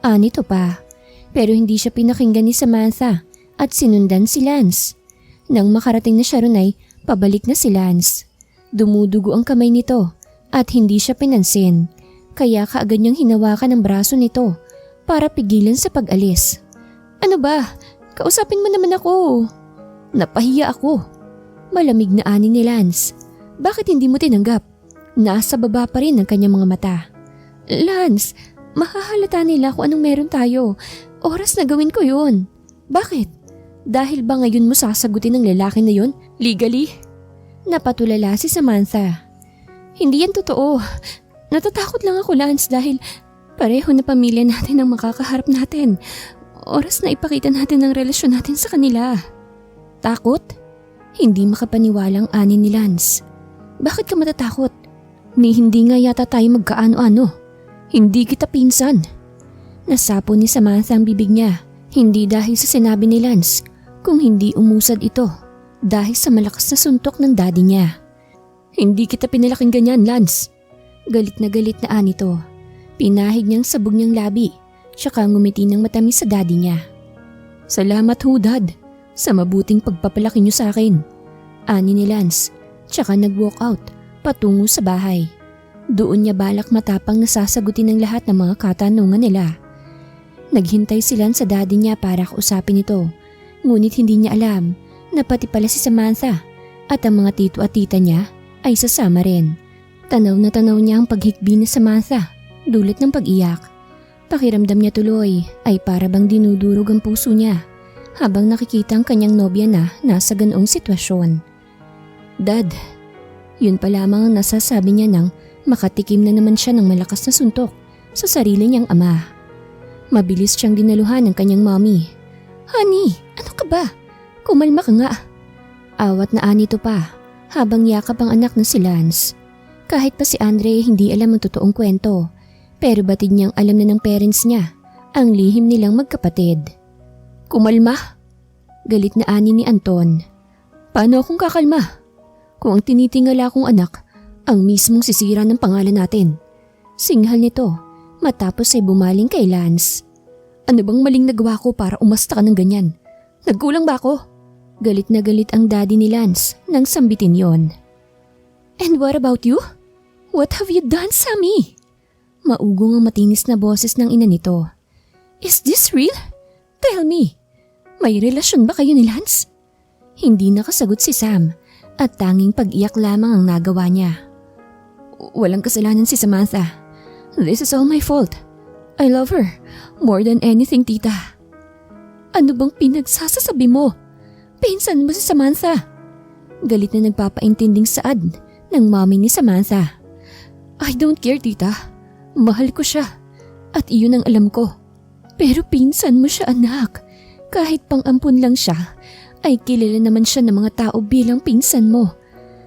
Anito pa. Pero hindi siya pinakinggan ni Samantha at sinundan si Lance. Nang makarating na siya ron ay pabalik na si Lance. Dumudugo ang kamay nito at hindi siya pinansin. Kaya kaagad niyang hinawakan ang braso nito para pigilan sa pag-alis. Ano ba? Kausapin mo naman ako. Napahiya ako. Malamig na ani ni Lance. Bakit hindi mo tinanggap? Nasa baba pa rin ang kanyang mga mata. Lance, mahahalata nila kung anong meron tayo. Oras na gawin ko yun. Bakit? Dahil ba ngayon mo sasagutin ng lalaki na yun? Legally? Napatulala si Samantha. Hindi yan totoo. Natatakot lang ako, Lance, dahil pareho na pamilya natin ang makakaharap natin. Oras na ipakita natin ang relasyon natin sa kanila. Takot? Hindi makapaniwalang ani ni Lance. Bakit ka matatakot? Hindi nga yata tayo magkaano-ano. Hindi kita pinsan. Nasapo ni Samantha ang bibig niya. Hindi dahil sa sinabi ni Lance, kung hindi umusad ito dahil sa malakas na suntok ng daddy niya. Hindi kita pinalaking ganyan, Lance. Galit na anito. Pinahid niyang sabog niyang labi, tsaka ngumiti ng matamis sa daddy niya. Salamat ho, Dad, sa mabuting pagpapalaki niyo sa akin. Ani ni Lance, tsaka nag-walk out patungo sa bahay. Doon niya balak matapang na sasagutin ng lahat ng mga katanungan nila. Naghintay sila sa daddy niya para kausapin ito, ngunit hindi niya alam na pati pala si Samantha at ang mga tito at tita niya ay sasama rin. Tanaw na tanaw niya ang paghikbi ni Samantha, dulot ng pag-iyak. Pakiramdam niya tuloy ay para bang dinudurog ang puso niya habang nakikita ang kanyang nobya na nasa ganoong sitwasyon. Dad, yun pa lamang ang nasasabi niya nang makatikim na naman siya ng malakas na suntok sa sarili niyang ama. Mabilis siyang dinaluhan ng kanyang mommy. Honey, ano ka ba? Kumalma ka nga. Awat na anito pa habang yakap ang anak na si Lance. Kahit pa si Andre hindi alam ang totoong kwento, pero batid niyang alam na ng parents niya ang lihim nilang magkapatid. Kumalma? Galit na ani ni Anton. Paano akong kakalma? Kung ang tinitingala kong anak ang mismong sisira ng pangalan natin. Singhal nito matapos ay bumaling kay Lance. Ano bang maling nagawa ko para umasta ka ng ganyan? Nagkulang ba ako? Galit na galit ang daddy ni Lance nang sambitin yon. And what about you? What have you done, Sammy? Maugong ang matinis na boses ng ina nito. Is this real? Tell me. May relasyon ba kayo ni Lance? Hindi nakasagot si Sam at tanging pag-iyak lamang ang nagawa niya. Walang kasalanan si Samantha. This is all my fault. I love her more than anything, tita. Ano bang pinagsasasabi mo? Pinsan mo si Samantha. Galit na nagpapaintinding saad ng mommy ni Samantha. I don't care, tita. Mahal ko siya at iyon ang alam ko. Pero pinsan mo siya, anak. Kahit pang-ampun lang siya, ay kilala naman siya ng mga tao bilang pinsan mo.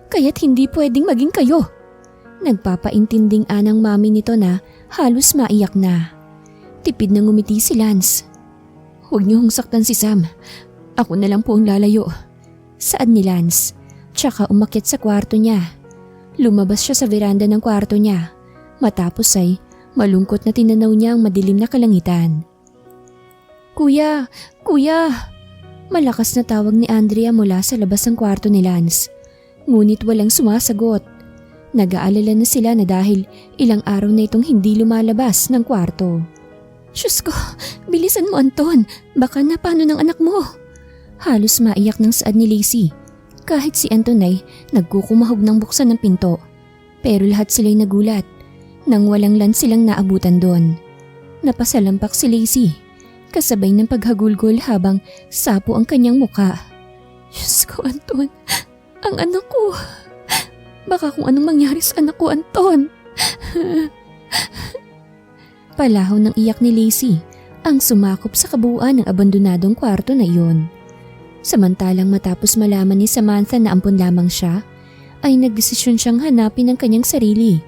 Kaya't hindi pwedeng maging kayo. Nagpapaintinding anang mami nito na halos maiyak na. Tipid na ngumiti si Lance. Huwag niyo hong saktan si Sam. Ako na lang po ang lalayo. Saad ni Lance. Tsaka umakyat sa kwarto niya. Lumabas siya sa veranda ng kwarto niya. Matapos ay malungkot na tinanaw niya ang madilim na kalangitan. Kuya! Kuya! Malakas na tawag ni Andrea mula sa labas ng kwarto ni Lance. Ngunit walang sumasagot. Nag-aalala na sila na dahil ilang araw na itong hindi lumalabas ng kwarto. Diyos ko, bilisan mo Anton, baka napano ng anak mo. Halos maiyak ng saad ni Lacey. Kahit si Anton ay nagkukumahog ng buksan ng pinto. Pero lahat sila'y nagulat nang walang Lance silang naabutan doon. Napasalampak si Lacey, kasabay ng paghagulgol habang sapo ang kanyang muka. Diyos ko Anton, ang anak ko. Baka kung anong mangyari sa anak ko, Anton. Palahaw ng iyak ni Lacey ang sumakop sa kabuuan ng abandonadong kwarto na iyon. Samantalang matapos malaman ni Samantha na ampun lamang siya, ay nagdesisyon siyang hanapin ang kanyang sarili.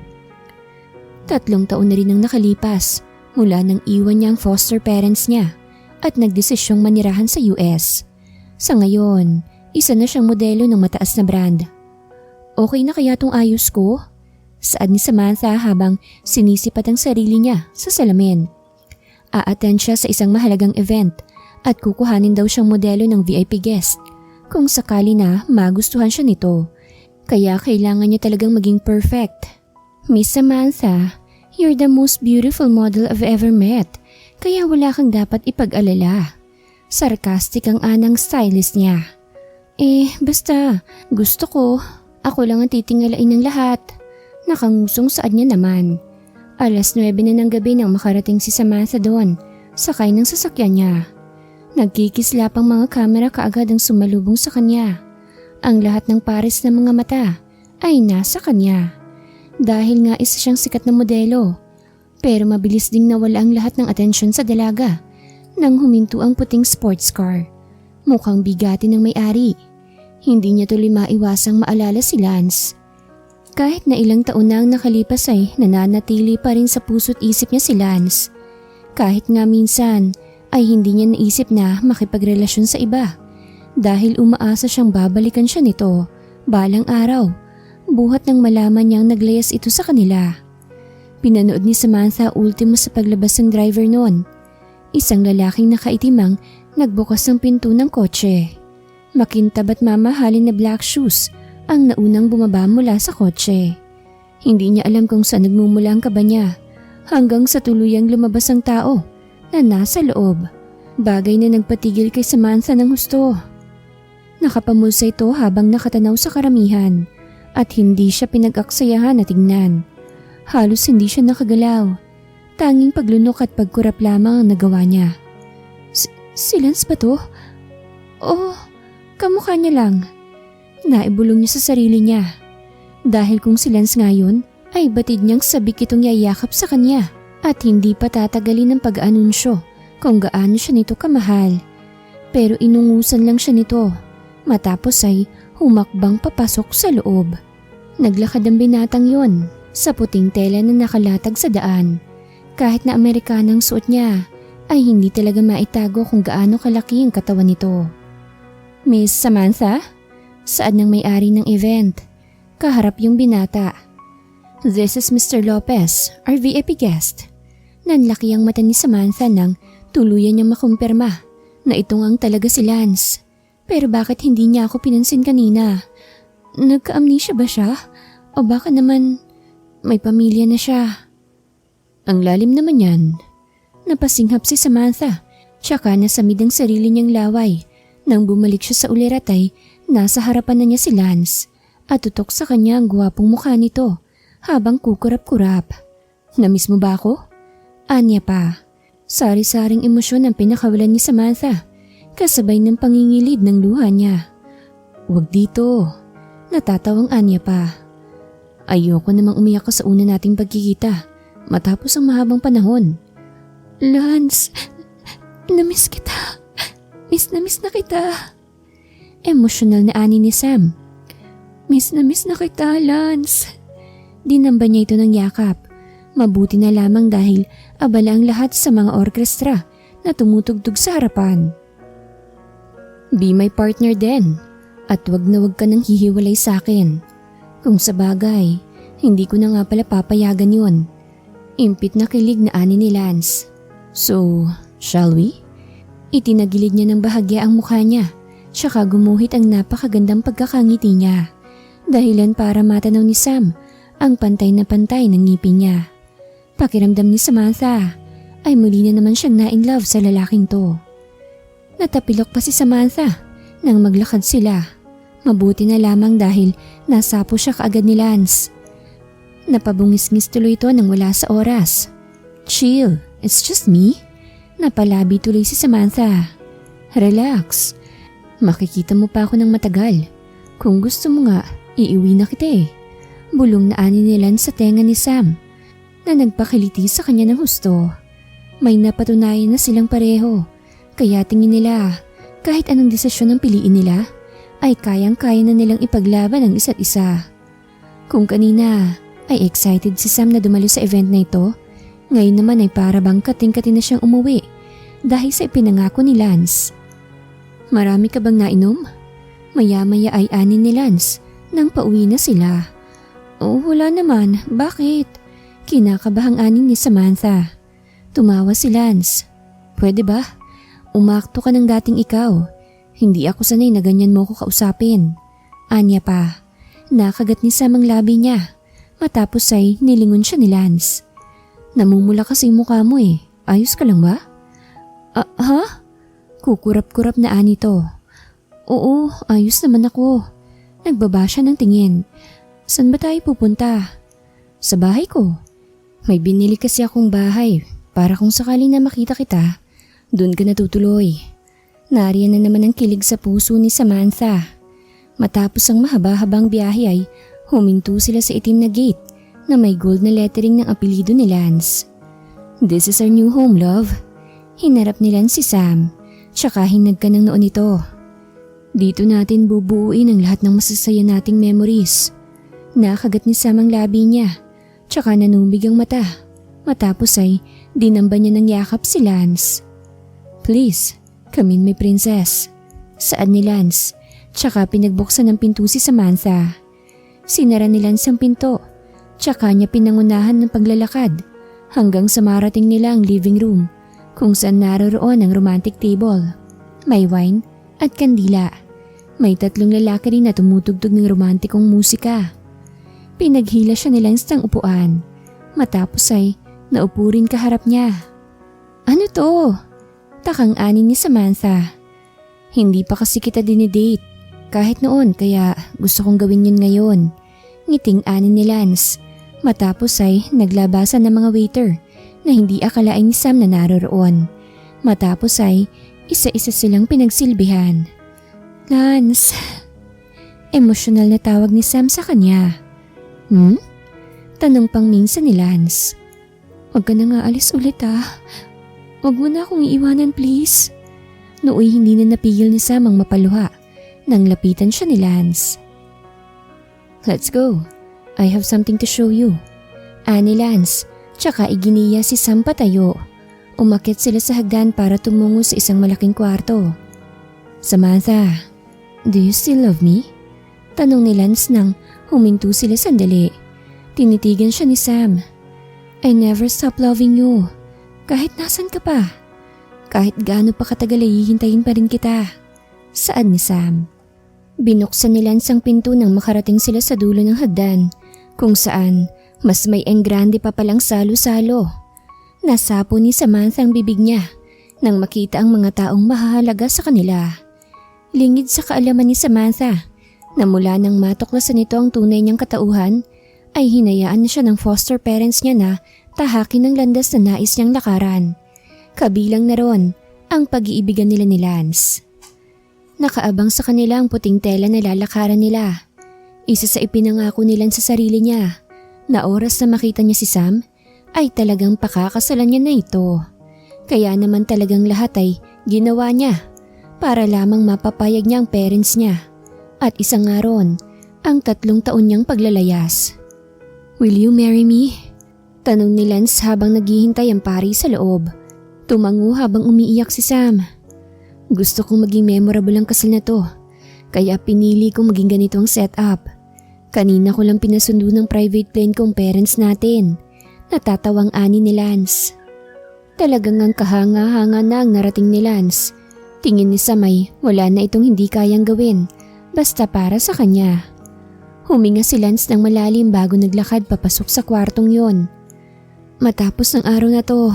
3 taon na rin ang nakalipas mula nang iwan niya ang foster parents niya at nagdesisyong manirahan sa US. Sa ngayon, isa na siyang modelo ng mataas na brand. Okay na kaya tong ayos ko? Saad ni Samantha habang sinisipat ang sarili niya sa salamin. A-attend siya sa isang mahalagang event at kukuhanin daw siyang modelo ng VIP guest kung sakali na magustuhan siya nito. Kaya kailangan niya talagang maging perfect. Miss Samantha, you're the most beautiful model I've ever met, kaya wala kang dapat ipag-alala. Sarcastic ang anang stylist niya. Basta, gusto ko. Ako lang ang titingalain ng lahat. Nakangusong saad niya naman. 9:00 na ng gabi nang makarating si Samantha doon, sakay ng sasakyan niya. Nagkikislapang mga kamera kaagad ang sumalubong sa kanya. Ang lahat ng pares ng mga mata ay nasa kanya. Dahil nga isa siyang sikat na modelo. Pero mabilis ding nawala ang lahat ng atensyon sa dalaga nang huminto ang puting sports car. Mukhang bigati ng may-ari. Hindi niya tuloy maiwasang maalala si Lance. Kahit na ilang taon na ang nakalipas ay nananatili pa rin sa puso't isip niya si Lance. Kahit nga minsan ay hindi niya naisip na makipagrelasyon sa iba dahil umaasa siyang babalikan siya nito balang araw, buhat nang malaman niyang naglayas ito sa kanila. Pinanood ni Samantha ultimo sa paglabas ng driver noon. Isang lalaking nakaitimang nagbukas ng pinto ng kotse. Makintab at mamahalin na black shoes ang naunang bumaba mula sa kotse. Hindi niya alam kung saan nagmumula ang kaba niya hanggang sa tuluyang lumabas ang tao na nasa loob. Bagay na nagpatigil kay Samantha ng husto. Nakapamulsa ito habang nakatanaw sa karamihan at hindi siya pinag-aksayahan na tingnan. Halos hindi siya nakagalaw. Tanging paglunok at pagkurap lamang ang nagawa niya. Si Lance ba to? Oh, kamukha niya lang. Naibulong niya sa sarili niya. Dahil kung si Lance ngayon ay batid niyang sabik itong yayakap sa kanya at hindi pa tatagalin ng pag-anunsyo kung gaano siya nito kamahal. Pero inungusan lang siya nito matapos ay humakbang papasok sa loob. Naglakad ang binatang yon sa puting tela na nakalatag sa daan. Kahit na Amerikanang suot niya ay hindi talaga maitago kung gaano kalaki ang katawan nito. Miss Samantha? Saad ng may-ari ng event. Kaharap yung binata. This is Mr. Lopez, our VIP guest. Nanlaki ang mata ni Samantha nang tuluyan niyang makumpirma na ito ang talaga si Lance. Pero bakit hindi niya ako pinansin kanina? Nagka-amnesia ba siya? O baka naman may pamilya na siya? Ang lalim naman yan. Napasinghap si Samantha, tsaka nasamid ang sarili niyang laway. Nang bumalik siya sa ulirat ay nasa harapan na niya si Lance at tutok sa kanya ang gwapong mukha nito habang kukurap-kurap. Namiss mo ba ako? Anya pa. Sari-saring emosyon ang pinakawalan ni Samantha kasabay ng pangingilid ng luha niya. Huwag dito. Natatawang Anya pa. Ayoko namang umiyak ka sa una nating pagkikita matapos ang mahabang panahon. Lance, namiss kita. Miss na kita. Emosyonal na ani ni Sam. Miss na kita, Lance. Dinamba niya ito ng yakap. Mabuti na lamang dahil abala ang lahat sa mga orkestra na tumutugtog sa harapan. Be my partner din at wag na wag ka nang hihiwalay sa akin. Kung sa bagay, hindi ko na nga pala papayagan yun. Impit na kilig na ani ni Lance. So, shall we? Itinagilid niya ng bahagya ang mukha niya, tsaka gumuhit ang napakagandang pagkakangiti niya. Dahilan para matanaw ni Sam ang pantay na pantay ng ngipin niya. Pakiramdam ni Samantha ay muli na naman siyang na-in-love sa lalaking to. Natapilok pa si Samantha nang maglakad sila. Mabuti na lamang dahil nasapo siya kaagad ni Lance. Napabungis-ngis tuloy ito nang wala sa oras. Chill, it's just me. Napalabi tuloy si Samantha. Relax. Makikita mo pa ako ng matagal. Kung gusto mo nga, iiwi na kita eh. Bulong na ani ni Lance sa tenga ni Sam na nagpakiliti sa kanya ng husto. May napatunayan na silang pareho. Kaya tingin nila kahit anong desisyon ang piliin nila ay kayang-kaya na nilang ipaglaban ang isa't isa. Kung kanina ay excited si Sam na dumalo sa event na ito, ngayon naman ay para bang kating-kati na siyang umuwi dahil sa ipinangako ni Lance. Marami ka bang nainom? Maya-maya ay anin ni Lance nang pauwi na sila. Oh, wala naman. Bakit? Kinakabahang anin ni Samantha. Tumawa si Lance. Pwede ba? Umakto ka ng dating ikaw. Hindi ako sanay na ganyan mo ko kausapin. Anya pa. Nakagat ni Sam ang labi niya. Matapos ay nilingon siya ni Lance. Namumula kasi mukha mo eh. Ayos ka lang ba? Ha? Kukurap-kurap na ani to. Oo, ayos naman ako. Nagbaba siya ng tingin. Saan ba tayo pupunta? Sa bahay ko. May binili kasi akong bahay para kung sakaling na makita kita, doon ka natutuloy. Nariyan na naman ang kilig sa puso ni Samantha. Matapos ang mahaba-habang biyahe ay huminto sila sa itim na gate na may gold na lettering ng apelido ni Lance. This is our new home, love. Hinarap ni Lance si Sam, tsaka hinag ka ng noon ito. Dito natin bubuuin ang lahat ng masasaya nating memories. Nakagat ni Sam ang labi niya, tsaka nanumig ang mata. Matapos ay dinamba niya ng yakap si Lance. Please, come in my princess. Saad ni Lance, tsaka pinagbuksan ng pinto si Samantha. Sinara ni Lance ang pinto, tsaka niya pinangunahan ng paglalakad hanggang sa marating nila ang living room kung saan naroroon ang romantic table. May wine at kandila. May 3 lalaki rin na tumutugtog ng romantikong musika. Pinaghila siya ni Lance ng upuan. Matapos ay naupo rin kaharap niya. Ano to? Takang ani ni Samantha. Hindi pa kasi kita dinidate. Kahit noon kaya gusto kong gawin yun ngayon. Ngiting ani ni Lance. Matapos ay naglabasan ng mga waiter na hindi akalain ni Sam na naroroon. Matapos ay isa-isa silang pinagsilbihan. Lance. Emosyonal na tawag ni Sam sa kanya. Tanong pang minsan ni Lance. Huwag ka na nga alis ulit ah. Huwag mo na akong iiwanan please. Nooy hindi na napigil ni Sam ang mapaluha nang lapitan siya ni Lance. Let's go. I have something to show you. Ani Lance, tsaka iginiya si Sam patayo. Umakyat sila sa hagdan para tumungo sa isang malaking kwarto. Samantha, do you still love me? Tanong ni Lance nang huminto sila sandali. Tinitigan siya ni Sam. I never stop loving you. Kahit nasan ka pa. Kahit gaano pa katagal ay hihintayin pa rin kita. Saan ni Sam? Binuksan ni Lance ang pinto nang makarating sila sa dulo ng hagdan, kung saan mas may enggrande pa palang salo-salo. Nasapo ni Samantha ang bibig niya nang makita ang mga taong mahahalaga sa kanila. Lingid sa kaalaman ni Samantha na mula nang matuklasan nito ang tunay niyang katauhan ay hinayaan na siya ng foster parents niya na tahakin ng landas na nais niyang lakaran. Kabilang na ron ang pag-iibigan nila ni Lance. Nakaabang sa kanila ang puting tela na lalakaran nila. Isa sa ipinangako ni Lance sa sarili niya na oras na makita niya si Sam ay talagang pakakasalan niya na ito. Kaya naman talagang lahat ay ginawa niya para lamang mapapayag niya ang parents niya. At isa nga ron, ang 3 taon niyang paglalayas. Will you marry me? Tanong ni Lance habang naghihintay ang pari sa loob. Tumango habang umiiyak si Sam. Gusto kong maging memorable ang kasal na to, kaya pinili kong maging ganito ang setup. Kanina ko lang pinasundo ng private plane kong parents natin. Natatawang ani ni Lance. Talagang ang kahanga-hanga na ang narating ni Lance. Tingin ni Sam ay wala na itong hindi kayang gawin. Basta para sa kanya. Huminga si Lance ng malalim bago naglakad papasok sa kwartong yon. Matapos ng araw na to,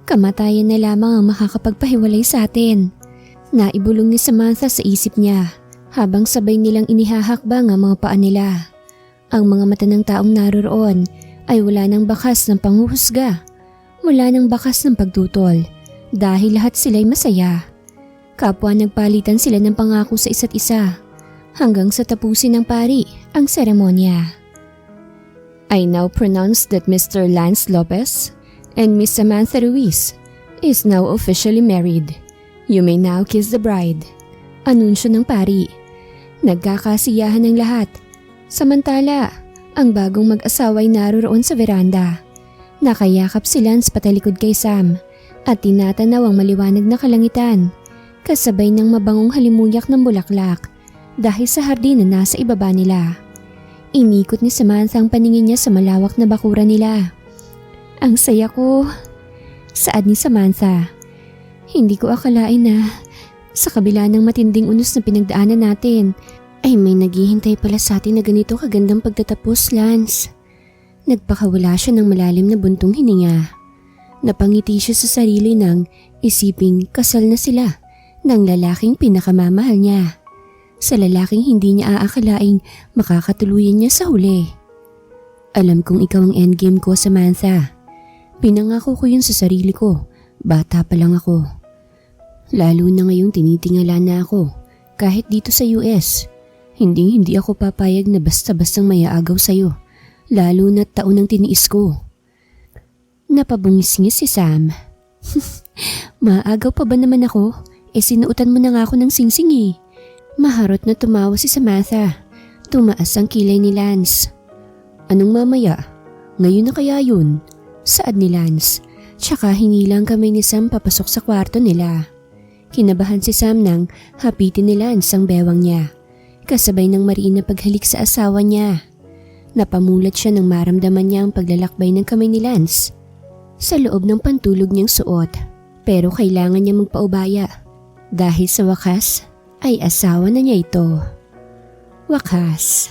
kamatayan na lamang ang makakapagpahiwalay sa atin. Naibulong ni Samantha sa isip niya habang sabay nilang inihahakbang ang mga paa nila. Ang mga mata ng taong naroroon ay wala nang bakas ng panghuhusga. Wala nang bakas ng pagtutol dahil lahat sila'y masaya. Kapwa nagpalitan sila ng pangako sa isa't isa. Hanggang sa tapusin ng pari ang seremonya. I now pronounce that Mr. Lance Lopez and Miss Samantha Ruiz is now officially married. You may now kiss the bride. Anunsyo ng pari. Nagkakasiyahan ng lahat. Samantala, ang bagong mag-asawa ay naroroon sa veranda. Nakayakap si Lance patalikod kay Sam at tinatanaw ang maliwanag na kalangitan kasabay ng mabangong halimuyak ng bulaklak. Dahil sa hardin na nasa ibaba nila. Inikot ni Samantha ang paningin niya sa malawak na bakura nila. Ang saya ko. Saad ni Samantha. Hindi ko akalain na sa kabila ng matinding unos na pinagdaanan natin ay may naghihintay pala sa atin na ganito kagandang pagtatapos, Lance. Nagpakawala siya ng malalim na buntong hininga. Napangiti siya sa sarili nang isiping kasal na sila ng lalaking pinakamamahal niya. Sa lalaking hindi niya aakalaing makakatuluyan niya sa huli. Alam kong ikaw ang endgame ko, Samantha. Pinangako ko yun sa sarili ko. Bata pa lang ako. Lalo na ngayong tinitingala na ako. Kahit dito sa US, hindi ako papayag na basta-bastang mayaagaw sa'yo. Lalo na taon ang tiniis ko. Napabungis-ngis si Sam. Maagaw pa ba naman ako? Sinuutan mo na nga ako ng singsing eh. Maharot na tumawa si Samantha. Tumaas ang kilay ni Lance. Anong mamaya? Ngayon na kaya yun? Saad ni Lance. Tsaka hinilang kamay ni Sam papasok sa kwarto nila. Kinabahan si Sam nang hapitin ni Lance ang bewang niya. Kasabay ng mariin na paghalik sa asawa niya. Napamulat siya nang maramdaman niya ang paglalakbay ng kamay ni Lance sa loob ng pantulog niyang suot. Pero kailangan niya magpaubaya. Dahil sa wakas ay asawa na niya ito. Wakas.